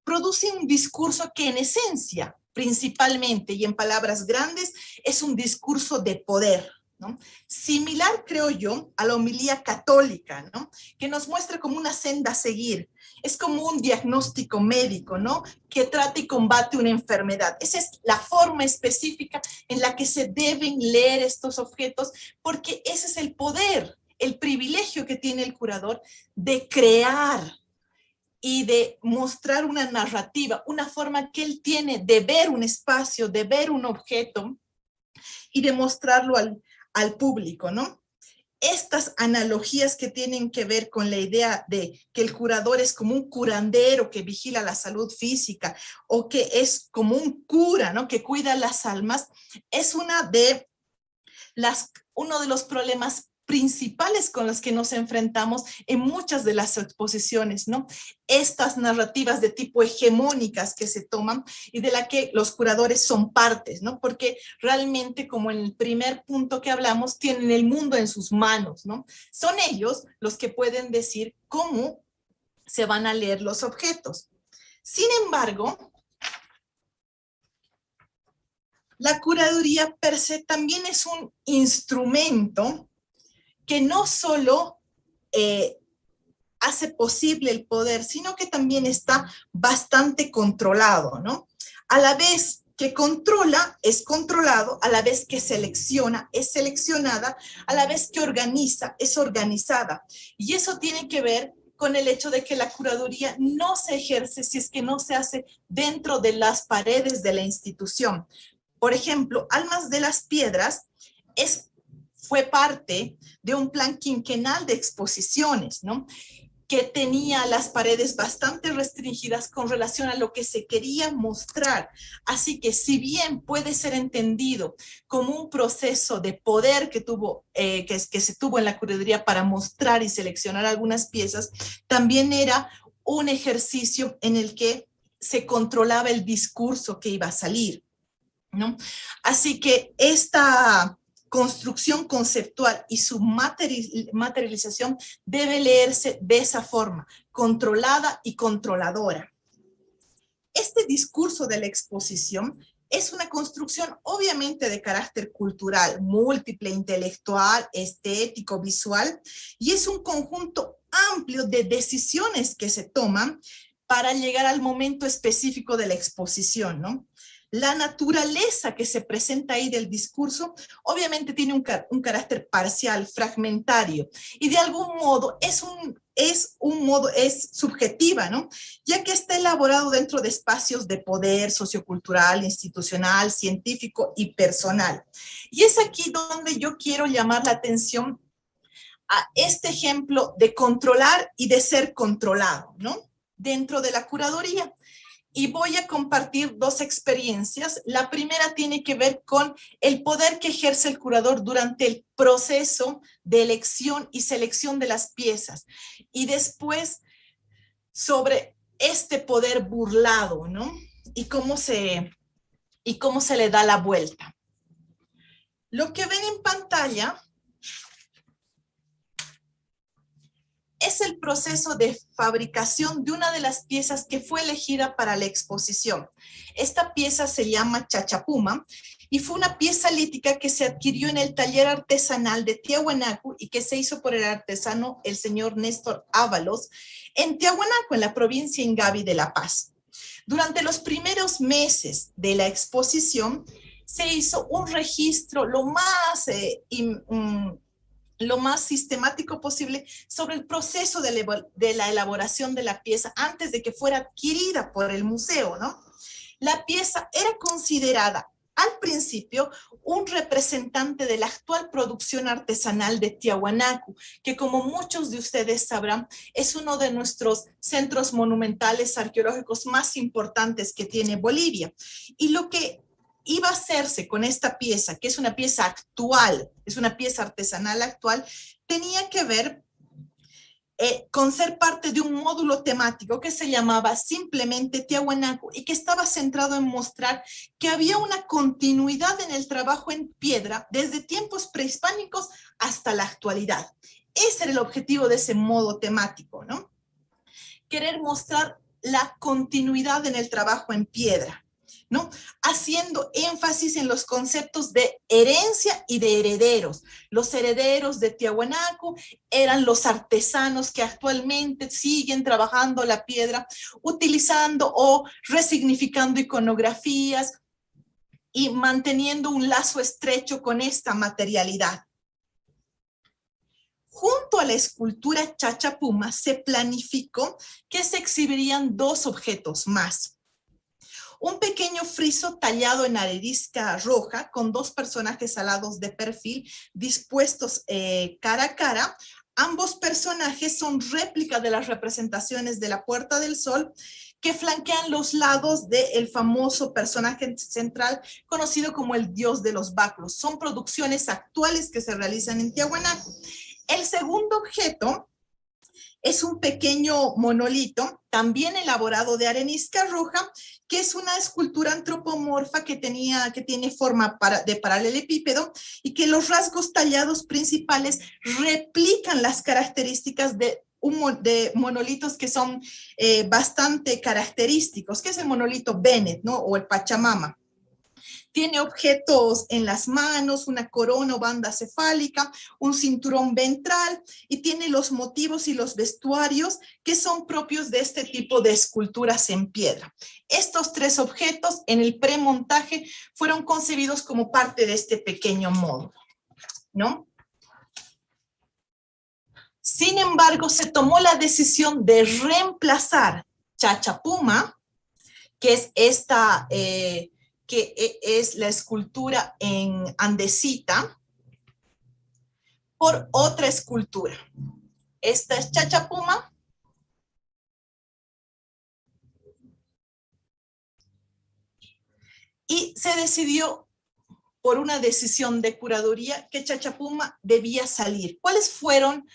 produce un discurso que en esencia, principalmente y en palabras grandes, es un discurso de poder, ¿no? Similar, creo yo, a la homilía católica, ¿no? Que nos muestra como una senda a seguir. Es como un diagnóstico médico, ¿no? Que trata y combate una enfermedad. Esa es la forma específica en la que se deben leer estos objetos, porque ese es el poder, el privilegio que tiene el curador de crear y de mostrar una narrativa, una forma que él tiene de ver un espacio, de ver un objeto y de mostrarlo al público, ¿no? estas analogías que tienen que ver con la idea de que el curador es como un curandero que vigila la salud física o que es como un cura, ¿no? Que cuida las almas, es uno de los problemas principales con los que nos enfrentamos en muchas de las exposiciones, ¿no? Estas narrativas de tipo hegemónicas que se toman y de la que los curadores son partes, ¿no? Porque realmente, como en el primer punto que hablamos, tienen el mundo en sus manos, ¿no? Son ellos los que pueden decir cómo se van a leer los objetos. Sin embargo, la curaduría per se también es un instrumento que no solo hace posible el poder, sino que también está bastante controlado, ¿no? A la vez que controla, es controlado, a la vez que selecciona, es seleccionada, a la vez que organiza, es organizada. Y eso tiene que ver con el hecho de que la curaduría no se ejerce si es que no se hace dentro de las paredes de la institución. Por ejemplo, Almas de las Piedras fue parte de un plan quinquenal de exposiciones, ¿no? Que tenía las paredes bastante restringidas con relación a lo que se quería mostrar. Así que si bien puede ser entendido como un proceso de poder que se tuvo en la curaduría para mostrar y seleccionar algunas piezas, también era un ejercicio en el que se controlaba el discurso que iba a salir, ¿no? Así que esta construcción conceptual y su materialización debe leerse de esa forma, controlada y controladora. Este discurso de la exposición es una construcción obviamente de carácter cultural, múltiple, intelectual, estético, visual, y es un conjunto amplio de decisiones que se toman para llegar al momento específico de la exposición, ¿no? La naturaleza que se presenta ahí del discurso obviamente tiene un carácter parcial, fragmentario, y de algún modo es subjetiva, ¿no? Ya que está elaborado dentro de espacios de poder sociocultural, institucional, científico y personal. Y es aquí donde yo quiero llamar la atención a este ejemplo de controlar y de ser controlado, ¿no? Dentro de la curaduría. Y voy a compartir dos experiencias. La primera tiene que ver con el poder que ejerce el curador durante el proceso de elección y selección de las piezas. Y después sobre este poder burlado, ¿no? Y cómo se le da la vuelta. Lo que ven en pantalla es el proceso de fabricación de una de las piezas que fue elegida para la exposición. Esta pieza se llama Chachapuma y fue una pieza lítica que se adquirió en el taller artesanal de Tiahuanaco y que se hizo por el artesano el señor Néstor Ábalos en Tiahuanaco, en la provincia Ingavi de La Paz. Durante los primeros meses de la exposición se hizo un registro lo más sistemático posible sobre el proceso de la elaboración de la pieza antes de que fuera adquirida por el museo, ¿no? La pieza era considerada al principio un representante de la actual producción artesanal de Tiahuanaco, que como muchos de ustedes sabrán, es uno de nuestros centros monumentales arqueológicos más importantes que tiene Bolivia. Y lo que iba a hacerse con esta pieza, que es una pieza actual, es una pieza artesanal actual, tenía que ver con ser parte de un módulo temático que se llamaba simplemente Tiahuanaco y que estaba centrado en mostrar que había una continuidad en el trabajo en piedra desde tiempos prehispánicos hasta la actualidad. Ese era el objetivo de ese modo temático, ¿no? Querer mostrar la continuidad en el trabajo en piedra, ¿no? Haciendo énfasis en los conceptos de herencia y de herederos. Los herederos de Tiahuanaco eran los artesanos que actualmente siguen trabajando la piedra, utilizando o resignificando iconografías y manteniendo un lazo estrecho con esta materialidad. Junto a la escultura Chachapuma se planificó que se exhibirían dos objetos más. Un pequeño pequeño friso tallado en arenisca roja con dos personajes alados de perfil dispuestos cara a cara. Ambos personajes son réplica de las representaciones de la Puerta del Sol que flanquean los lados del famoso personaje central conocido como el dios de los báculos. Son producciones actuales que se realizan en Tiahuanaco. El segundo objeto es un pequeño monolito, también elaborado de arenisca roja, que es una escultura antropomorfa que tiene forma de paralelepípedo y que los rasgos tallados principales replican las características de monolitos que son bastante característicos, que es el monolito Bennett, ¿no? O el Pachamama. Tiene objetos en las manos, una corona o banda cefálica, un cinturón ventral y tiene los motivos y los vestuarios que son propios de este tipo de esculturas en piedra. Estos tres objetos en el premontaje fueron concebidos como parte de este pequeño módulo, ¿no? Sin embargo, se tomó la decisión de reemplazar Chachapuma, que es esta... que es la escultura en andesita, por otra escultura. Esta es Chachapuma. Y se decidió, por una decisión de curaduría, que Chachapuma debía salir. ¿Cuáles fueron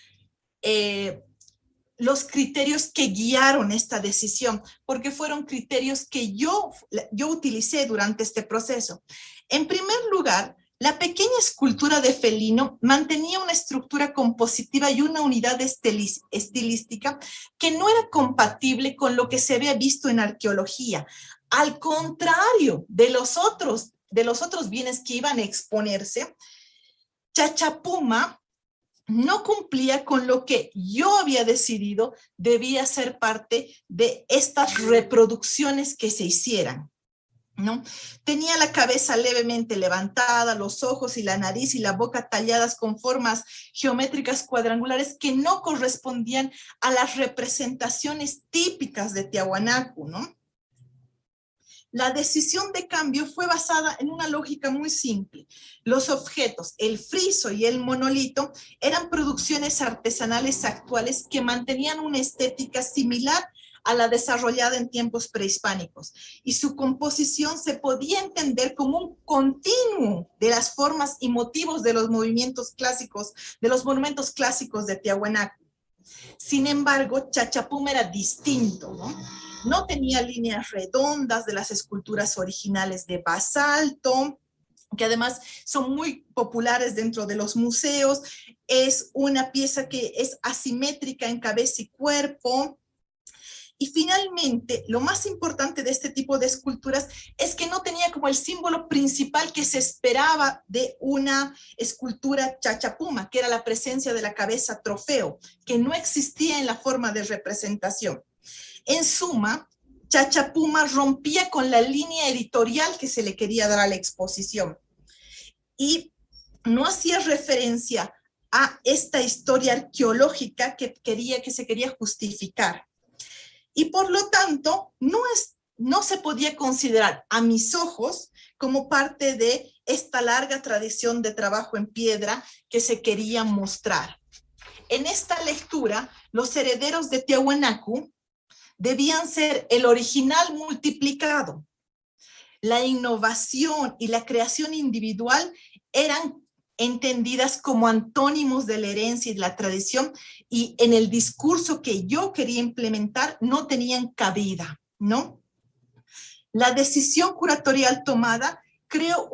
los criterios que guiaron esta decisión? Porque fueron criterios que yo utilicé durante este proceso. En primer lugar, la pequeña escultura de felino mantenía una estructura compositiva y una unidad estilística que no era compatible con lo que se había visto en arqueología. Al contrario de los otros bienes que iban a exponerse, Chachapuma no cumplía con lo que yo había decidido debía ser parte de estas reproducciones que se hicieran, ¿no? Tenía la cabeza levemente levantada, los ojos y la nariz y la boca talladas con formas geométricas cuadrangulares que no correspondían a las representaciones típicas de Tiahuanaco, ¿no? La decisión de cambio fue basada en una lógica muy simple. Los objetos, el friso y el monolito, eran producciones artesanales actuales que mantenían una estética similar a la desarrollada en tiempos prehispánicos, y su composición se podía entender como un continuo de las formas y motivos de los movimientos clásicos, de los monumentos clásicos de Tiahuanaco. Sin embargo, Chachapuma era distinto, ¿no? No tenía líneas redondas de las esculturas originales de basalto, que además son muy populares dentro de los museos. Es una pieza que es asimétrica en cabeza y cuerpo. Y finalmente, lo más importante de este tipo de esculturas es que no tenía como el símbolo principal que se esperaba de una escultura Chachapuma, que era la presencia de la cabeza trofeo, que no existía en la forma de representación. En suma, Chachapuma rompía con la línea editorial que se le quería dar a la exposición y no hacía referencia a esta historia arqueológica que se quería justificar. Y por lo tanto, no se podía considerar a mis ojos como parte de esta larga tradición de trabajo en piedra que se quería mostrar. En esta lectura, los herederos de Tiahuanaco debían ser el original multiplicado. La innovación y la creación individual eran entendidas como antónimos de la herencia y de la tradición, y en el discurso que yo quería implementar no tenían cabida, ¿no? La decisión curatorial tomada creó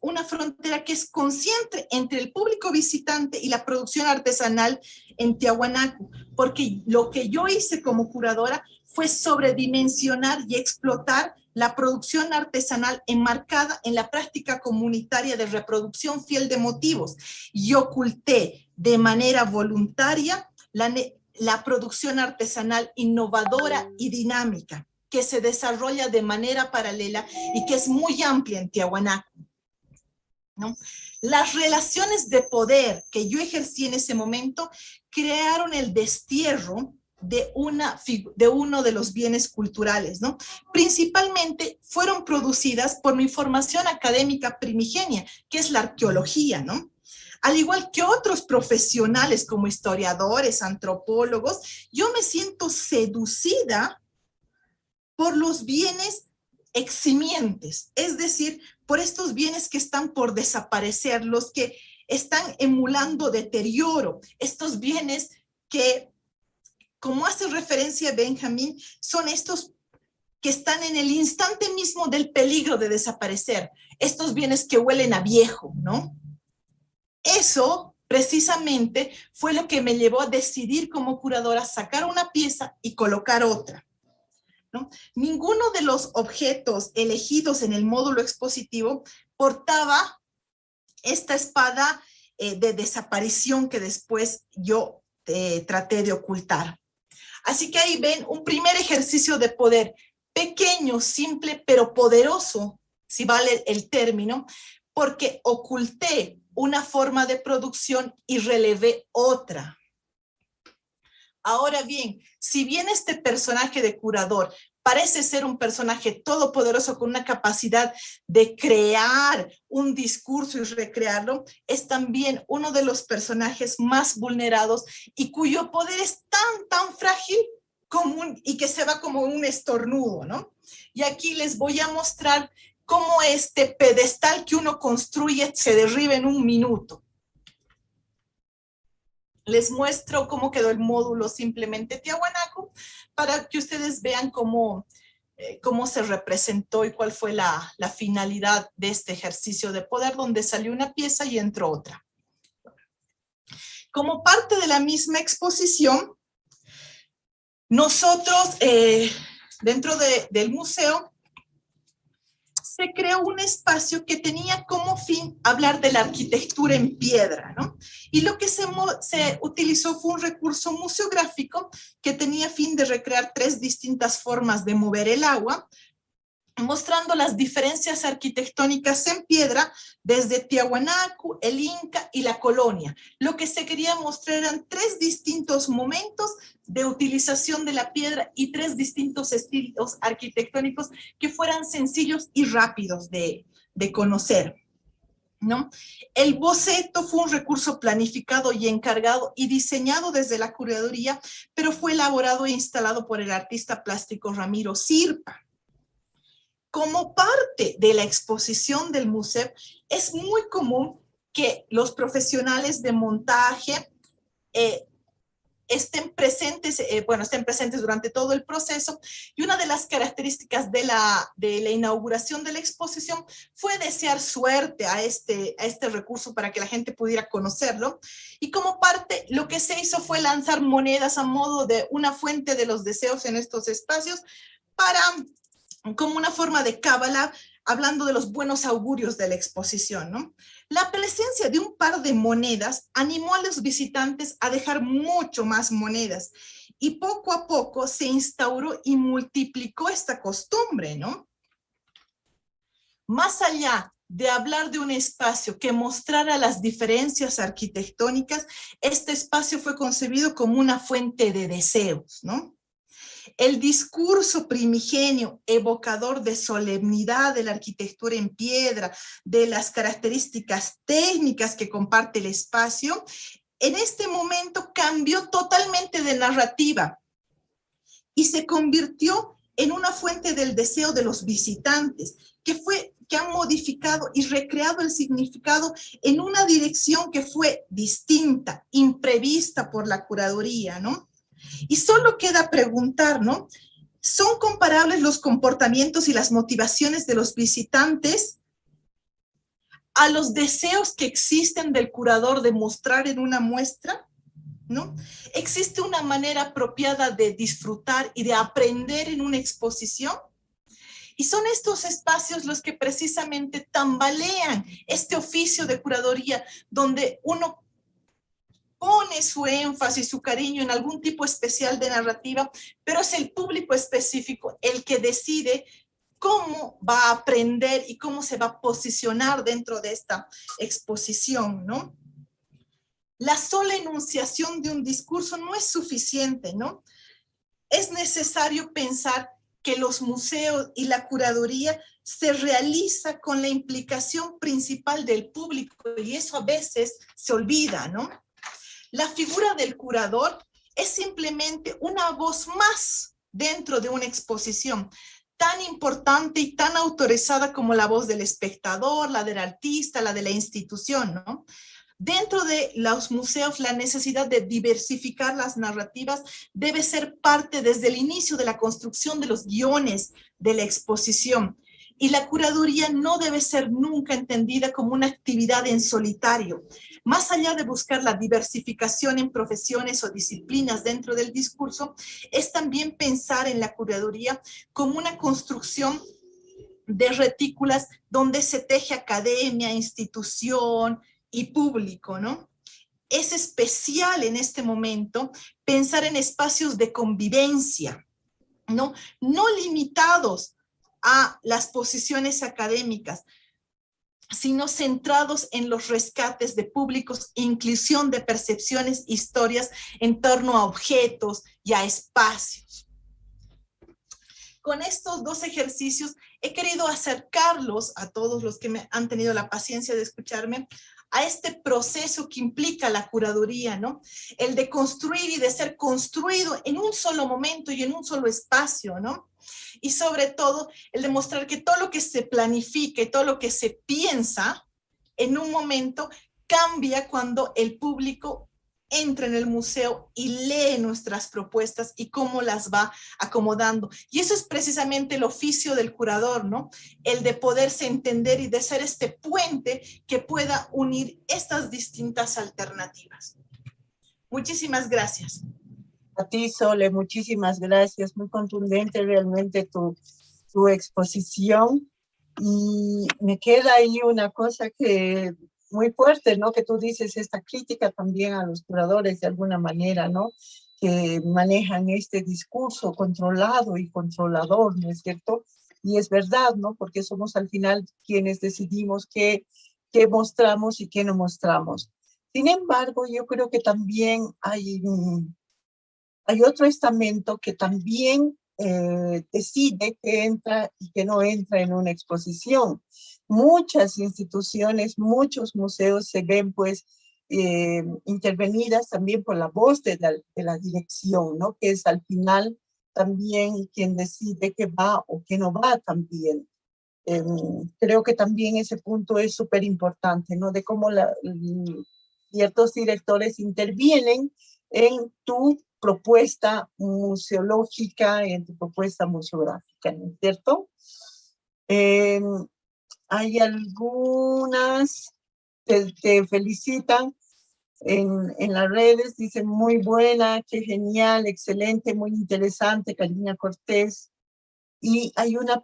una frontera que es consciente entre el público visitante y la producción artesanal en Tiahuanaco, porque lo que yo hice como curadora fue sobredimensionar y explotar la producción artesanal enmarcada en la práctica comunitaria de reproducción fiel de motivos, y oculté de manera voluntaria la producción artesanal innovadora y dinámica que se desarrolla de manera paralela y que es muy amplia en Tiahuanaco, ¿no? Las relaciones de poder que yo ejercí en ese momento crearon el destierro de uno de los bienes culturales, ¿no? Principalmente fueron producidas por mi formación académica primigenia, que es la arqueología, ¿no? Al igual que otros profesionales como historiadores, antropólogos, yo me siento seducida por los bienes eximientes, es decir, por estos bienes que están por desaparecer, los que están emulando deterioro, estos bienes que, como hace referencia Benjamín, son estos que están en el instante mismo del peligro de desaparecer, estos bienes que huelen a viejo, ¿no? Eso precisamente fue lo que me llevó a decidir como curadora sacar una pieza y colocar otra, ¿no? Ninguno de los objetos elegidos en el módulo expositivo portaba esta espada de desaparición que después yo traté de ocultar. Así que ahí ven un primer ejercicio de poder, pequeño, simple, pero poderoso, si vale el término, porque oculté una forma de producción y relevé otra. Ahora bien, si bien este personaje de curador parece ser un personaje todopoderoso con una capacidad de crear un discurso y recrearlo, es también uno de los personajes más vulnerados y cuyo poder es tan frágil y que se va como un estornudo, ¿no? Y aquí les voy a mostrar cómo este pedestal que uno construye se derriba en un minuto. Les muestro cómo quedó el módulo simplemente Tiahuanaco para que ustedes vean cómo se representó y cuál fue la finalidad de este ejercicio de poder, donde salió una pieza y entró otra. Como parte de la misma exposición, nosotros, dentro del museo, se creó un espacio que tenía como fin hablar de la arquitectura en piedra, ¿no? Y lo que se utilizó fue un recurso museográfico que tenía fin de recrear 3 distintas formas de mover el agua, mostrando las diferencias arquitectónicas en piedra desde Tiahuanaco, el Inca y la Colonia. Lo que se quería mostrar eran 3 distintos momentos de utilización de la piedra y 3 distintos estilos arquitectónicos que fueran sencillos y rápidos de conocer, ¿no? El boceto fue un recurso planificado y encargado y diseñado desde la curaduría, pero fue elaborado e instalado por el artista plástico Ramiro Sirpa. Como parte de la exposición del museo, es muy común que los profesionales de montaje estén presentes durante todo el proceso, y una de las características de la inauguración de la exposición fue desear suerte a este recurso para que la gente pudiera conocerlo, y como parte lo que se hizo fue lanzar monedas a modo de una fuente de los deseos en estos espacios como una forma de cábala, hablando de los buenos augurios de la exposición, ¿no? La presencia de un par de monedas animó a los visitantes a dejar mucho más monedas, y poco a poco se instauró y multiplicó esta costumbre, ¿no? Más allá de hablar de un espacio que mostrara las diferencias arquitectónicas, este espacio fue concebido como una fuente de deseos, ¿no? El discurso primigenio, evocador de solemnidad de la arquitectura en piedra, de las características técnicas que comparte el espacio, en este momento cambió totalmente de narrativa y se convirtió en una fuente del deseo de los visitantes, que han modificado y recreado el significado en una dirección que fue distinta, imprevista por la curaduría, ¿no? Y solo queda preguntar, ¿no? ¿Son comparables los comportamientos y las motivaciones de los visitantes a los deseos que existen del curador de mostrar en una muestra? ¿No? ¿Existe una manera apropiada de disfrutar y de aprender en una exposición? Y son estos espacios los que precisamente tambalean este oficio de curaduría, donde uno pone su énfasis, su cariño en algún tipo especial de narrativa, pero es el público específico el que decide cómo va a aprender y cómo se va a posicionar dentro de esta exposición, ¿no? La sola enunciación de un discurso no es suficiente, ¿no? es necesario pensar que los museos y la curaduría se realiza con la implicación principal del público y eso a veces se olvida, ¿no? La figura del curador es simplemente una voz más dentro de una exposición tan importante y tan autorizada como la voz del espectador, la del artista, la de la institución, ¿no? Dentro de los museos, la necesidad de diversificar las narrativas debe ser parte desde el inicio de la construcción de los guiones de la exposición. Y la curaduría no debe ser nunca entendida como una actividad en solitario. Más allá de buscar la diversificación en profesiones o disciplinas dentro del discurso, es también pensar en la curaduría como una construcción de retículas donde se teje academia, institución y público, ¿no? Es especial en este momento pensar en espacios de convivencia, ¿no? No limitados a las posiciones académicas, sino centrados en los rescates de públicos, inclusión de percepciones, historias en torno a objetos y a espacios. Con estos dos ejercicios he querido acercarlos a todos los que me han tenido la paciencia de escucharme a este proceso que implica la curaduría, ¿no? El de construir y de ser construido en un solo momento y en un solo espacio, ¿no? Y sobre todo, el demostrar que todo lo que se planifica y todo lo que se piensa en un momento cambia cuando el público entra en el museo y lee nuestras propuestas y cómo las va acomodando. Y eso es precisamente el oficio del curador, ¿no? El de poderse entender y de ser este puente que pueda unir estas distintas alternativas. Muchísimas gracias. A ti, Sole, muchísimas gracias. Muy contundente realmente tu exposición. Y me queda ahí una cosa que muy fuerte, ¿no? Que tú dices, esta crítica también a los curadores de alguna manera, ¿no? Que manejan este discurso controlado y controlador, ¿no es cierto? Y es verdad, ¿no? Porque somos al final quienes decidimos qué mostramos y qué no mostramos. Sin embargo, yo creo que también hay otro estamento que también decide que entra y que no entra en una exposición. Muchas instituciones, muchos museos se ven pues intervenidas también por la voz de la dirección, ¿no? Que es al final también quien decide qué va o qué no va también. Creo que también ese punto es súper importante, ¿no? De cómo ciertos directores intervienen en tu propuesta museológica, en tu propuesta museográfica, ¿no es cierto? Hay algunas que te felicitan en las redes, dicen muy buena, qué genial, excelente, muy interesante, Karina Cortés. Y hay una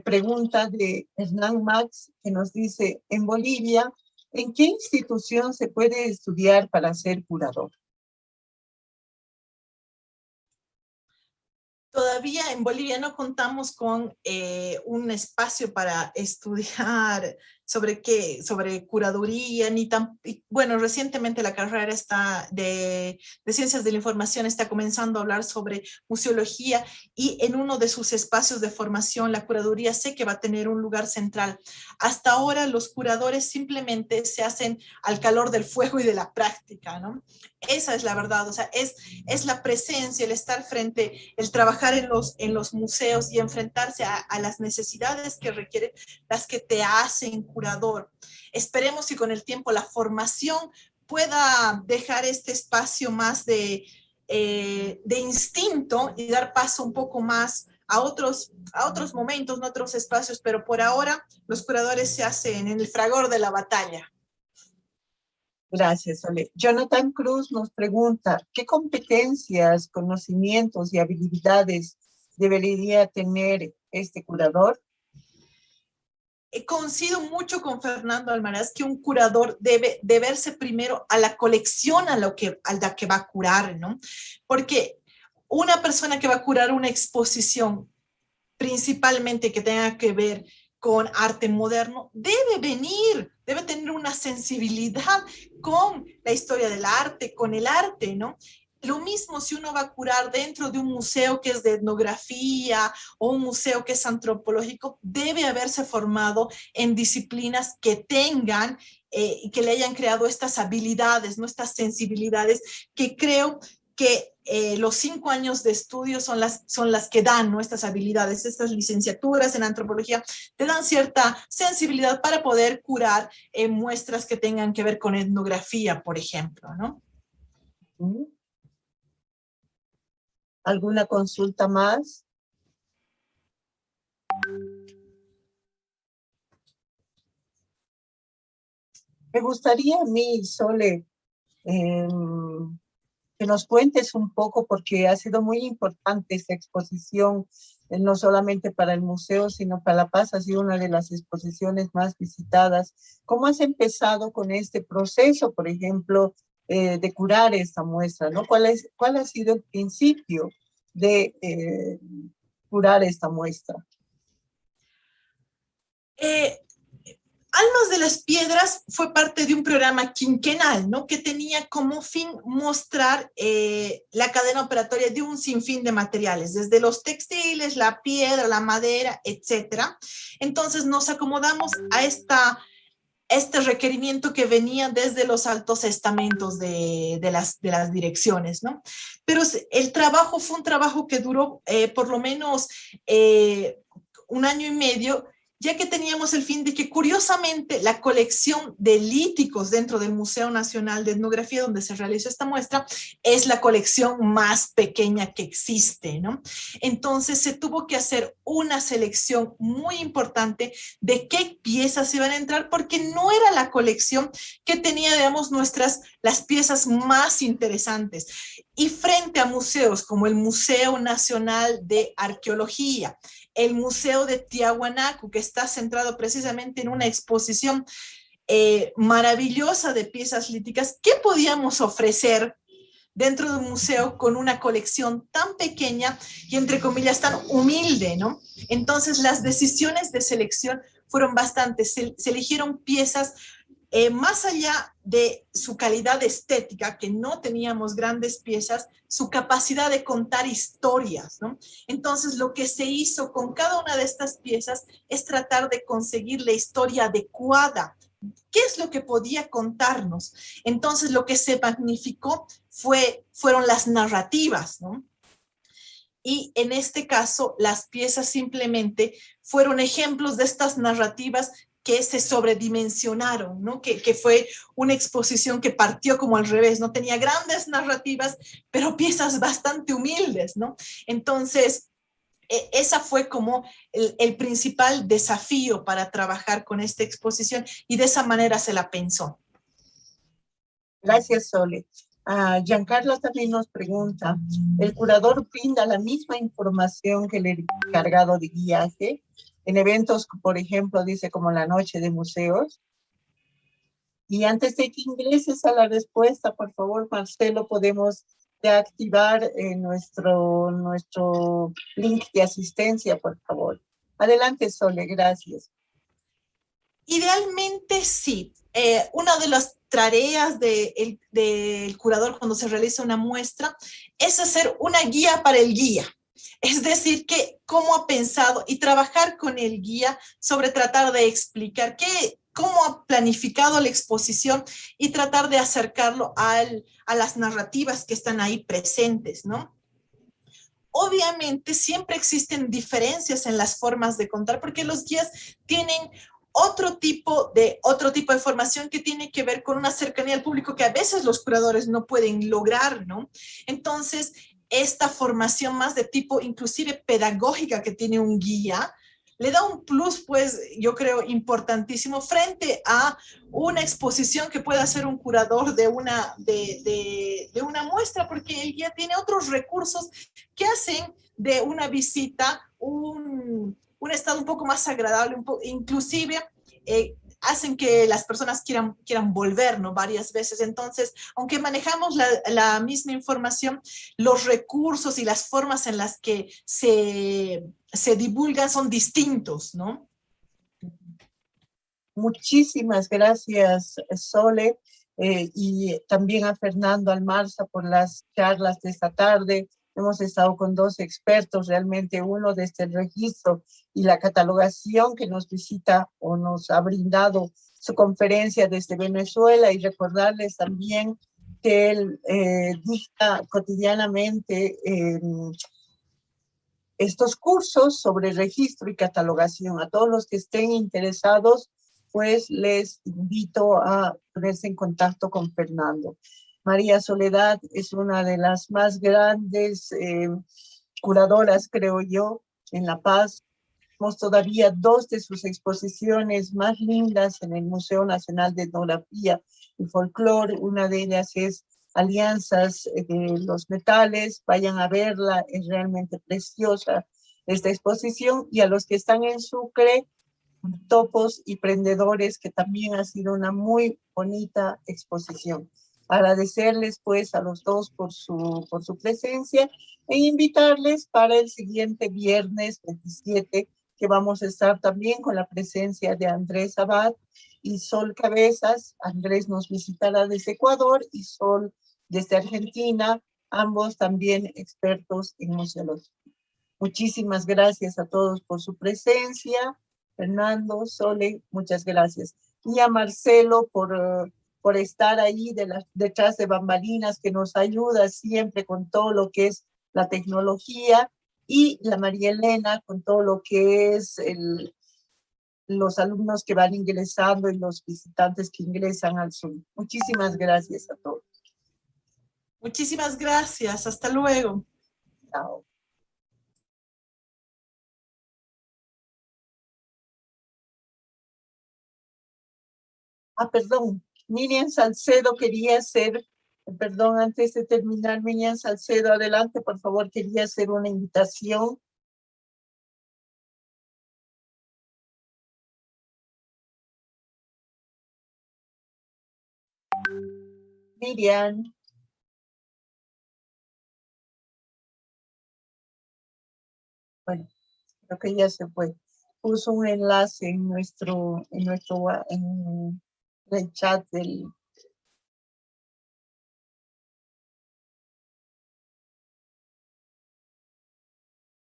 pregunta de Hernán Max que nos dice, en Bolivia, ¿en qué institución se puede estudiar para ser curador? Todavía en Bolivia no contamos con un espacio para estudiar sobre curaduría, bueno, recientemente la carrera de Ciencias de la Información está comenzando a hablar sobre museología y en uno de sus espacios de formación la curaduría sé que va a tener un lugar central. Hasta ahora los curadores simplemente se hacen al calor del fuego y de la práctica, ¿no? Esa es la verdad, o sea, es la presencia, el estar frente, el trabajar en los museos y enfrentarse a las necesidades que requieren, las que te hacen curador. Esperemos que con el tiempo la formación pueda dejar este espacio más de instinto y dar paso un poco más a otros momentos, a otros espacios, pero por ahora los curadores se hacen en el fragor de la batalla. Gracias, Sole. Jonathan Cruz nos pregunta, ¿qué competencias, conocimientos y habilidades debería tener este curador? Coincido mucho con Fernando Almaraz que un curador debe verse primero a la colección a la que va a curar, ¿no? Porque una persona que va a curar una exposición, principalmente que tenga que ver con arte moderno, debe tener una sensibilidad con la historia del arte, con el arte, ¿no? Lo mismo si uno va a curar dentro de un museo que es de etnografía o un museo que es antropológico, debe haberse formado en disciplinas que tengan y que le hayan creado estas habilidades, ¿no? Estas sensibilidades que creo que los 5 años de estudio son las que dan, ¿no? Estas habilidades, estas licenciaturas en antropología te dan cierta sensibilidad para poder curar muestras que tengan que ver con etnografía, por ejemplo, ¿no? ¿Alguna consulta más? Me gustaría a mí, Sole, que nos cuentes un poco, porque ha sido muy importante esta exposición, no solamente para el museo, sino para La Paz, ha sido una de las exposiciones más visitadas. ¿Cómo has empezado con este proceso, por ejemplo, de curar esta muestra, ¿no? ¿Cuál ha sido el principio de curar esta muestra? Almas de las Piedras fue parte de un programa quinquenal, ¿no? Que tenía como fin mostrar la cadena operatoria de un sinfín de materiales, desde los textiles, la piedra, la madera, etcétera. Entonces nos acomodamos a este requerimiento que venía desde los altos estamentos de las direcciones, ¿no? Pero el trabajo fue un trabajo que duró por lo menos 1 año y medio, ya que teníamos el fin de que, curiosamente, la colección de líticos dentro del Museo Nacional de Etnografía, donde se realizó esta muestra, es la colección más pequeña que existe, ¿no? Entonces, se tuvo que hacer una selección muy importante de qué piezas iban a entrar, porque no era la colección que tenía, digamos, las piezas más interesantes. Y frente a museos como el Museo Nacional de Arqueología, el Museo de Tiahuanaco, que está centrado precisamente en una exposición maravillosa de piezas líticas, ¿qué podíamos ofrecer dentro de un museo con una colección tan pequeña y, entre comillas, tan humilde, ¿no? Entonces, las decisiones de selección fueron bastantes. Se eligieron piezas más allá de su calidad estética, que no teníamos grandes piezas, su capacidad de contar historias, ¿no? Entonces, lo que se hizo con cada una de estas piezas es tratar de conseguir la historia adecuada. ¿Qué es lo que podía contarnos? Entonces, lo que se magnificó fueron las narrativas, ¿no? Y en este caso, las piezas simplemente fueron ejemplos de estas narrativas que se sobredimensionaron, ¿no? Que fue una exposición que partió como al revés, ¿no? Tenía grandes narrativas, pero piezas bastante humildes, ¿no? Entonces, esa fue como el principal desafío para trabajar con esta exposición, y de esa manera se la pensó. Gracias, Sole. Giancarlo también nos pregunta, ¿el curador brinda la misma información que el encargado de guiaje en eventos, por ejemplo, dice como la noche de museos? Y antes de que ingreses a la respuesta, por favor, Marcelo, podemos ya activar nuestro link de asistencia, por favor. Adelante, Sole, gracias. Idealmente sí. Una de las tareas del curador cuando se realiza una muestra es hacer una guía para el guía. Es decir, que cómo ha pensado y trabajar con el guía sobre tratar de explicar cómo ha planificado la exposición y tratar de acercarlo a las narrativas que están ahí presentes, ¿no? Obviamente siempre existen diferencias en las formas de contar, porque los guías tienen otro tipo de formación que tiene que ver con una cercanía al público que a veces los curadores no pueden lograr, ¿no? Entonces, esta formación más de tipo inclusive pedagógica que tiene un guía, le da un plus, pues, yo creo, importantísimo frente a una exposición que pueda hacer un curador de una muestra, porque el guía tiene otros recursos que hacen de una visita un estado un poco más agradable, inclusive hacen que las personas quieran volver, ¿no? Varias veces. Entonces, aunque manejamos la misma información, los recursos y las formas en las que se divulgan son distintos, ¿no? Muchísimas gracias, Sole. y también a Fernando Almarza por las charlas de esta tarde. Hemos estado con dos expertos, realmente uno desde el registro y la catalogación que nos visita o nos ha brindado su conferencia desde Venezuela, y recordarles también que él dicta cotidianamente estos cursos sobre registro y catalogación. A todos los que estén interesados, pues les invito a ponerse en contacto con Fernando. María Soledad es una de las más grandes curadoras, creo yo, en La Paz. Tenemos todavía dos de sus exposiciones más lindas en el Museo Nacional de Etnografía y Folclore. Una de ellas es Alianzas de los Metales. Vayan a verla, es realmente preciosa esta exposición. Y a los que están en Sucre, Topos y Prendedores, que también ha sido una muy bonita exposición. Agradecerles pues a los dos por su presencia e invitarles para el siguiente viernes 27, que vamos a estar también con la presencia de Andrés Abad y Sol Cabezas. Andrés nos visitará desde Ecuador y Sol desde Argentina, ambos también expertos en museología. Muchísimas gracias a todos por su presencia. Fernando, Sole, muchas gracias. Y a Marcelo por estar ahí detrás de bambalinas, que nos ayuda siempre con todo lo que es la tecnología, y la María Elena con todo lo que es los alumnos que van ingresando y los visitantes que ingresan al Zoom. Muchísimas gracias a todos. Muchísimas gracias. Hasta luego. Chao. Perdón, Miriam Salcedo quería hacer, perdón, antes de terminar, Miriam Salcedo, adelante, por favor, quería hacer una invitación. Miriam. Bueno, creo que ya se fue. Puso un enlace en el chat del...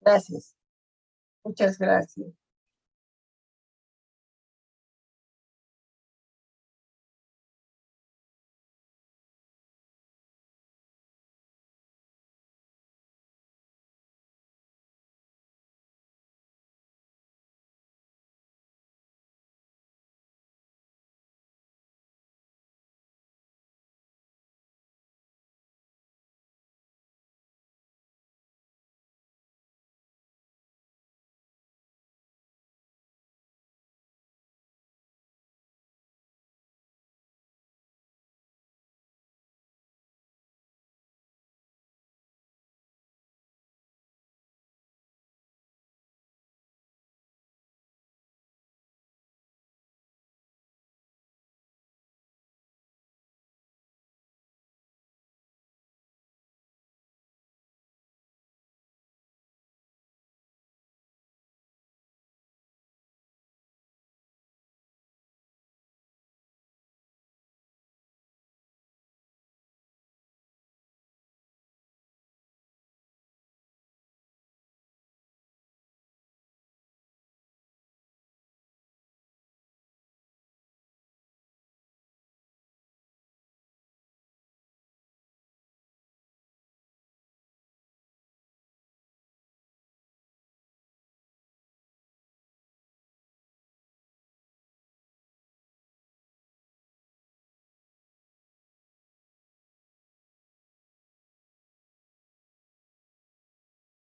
Gracias. Muchas gracias.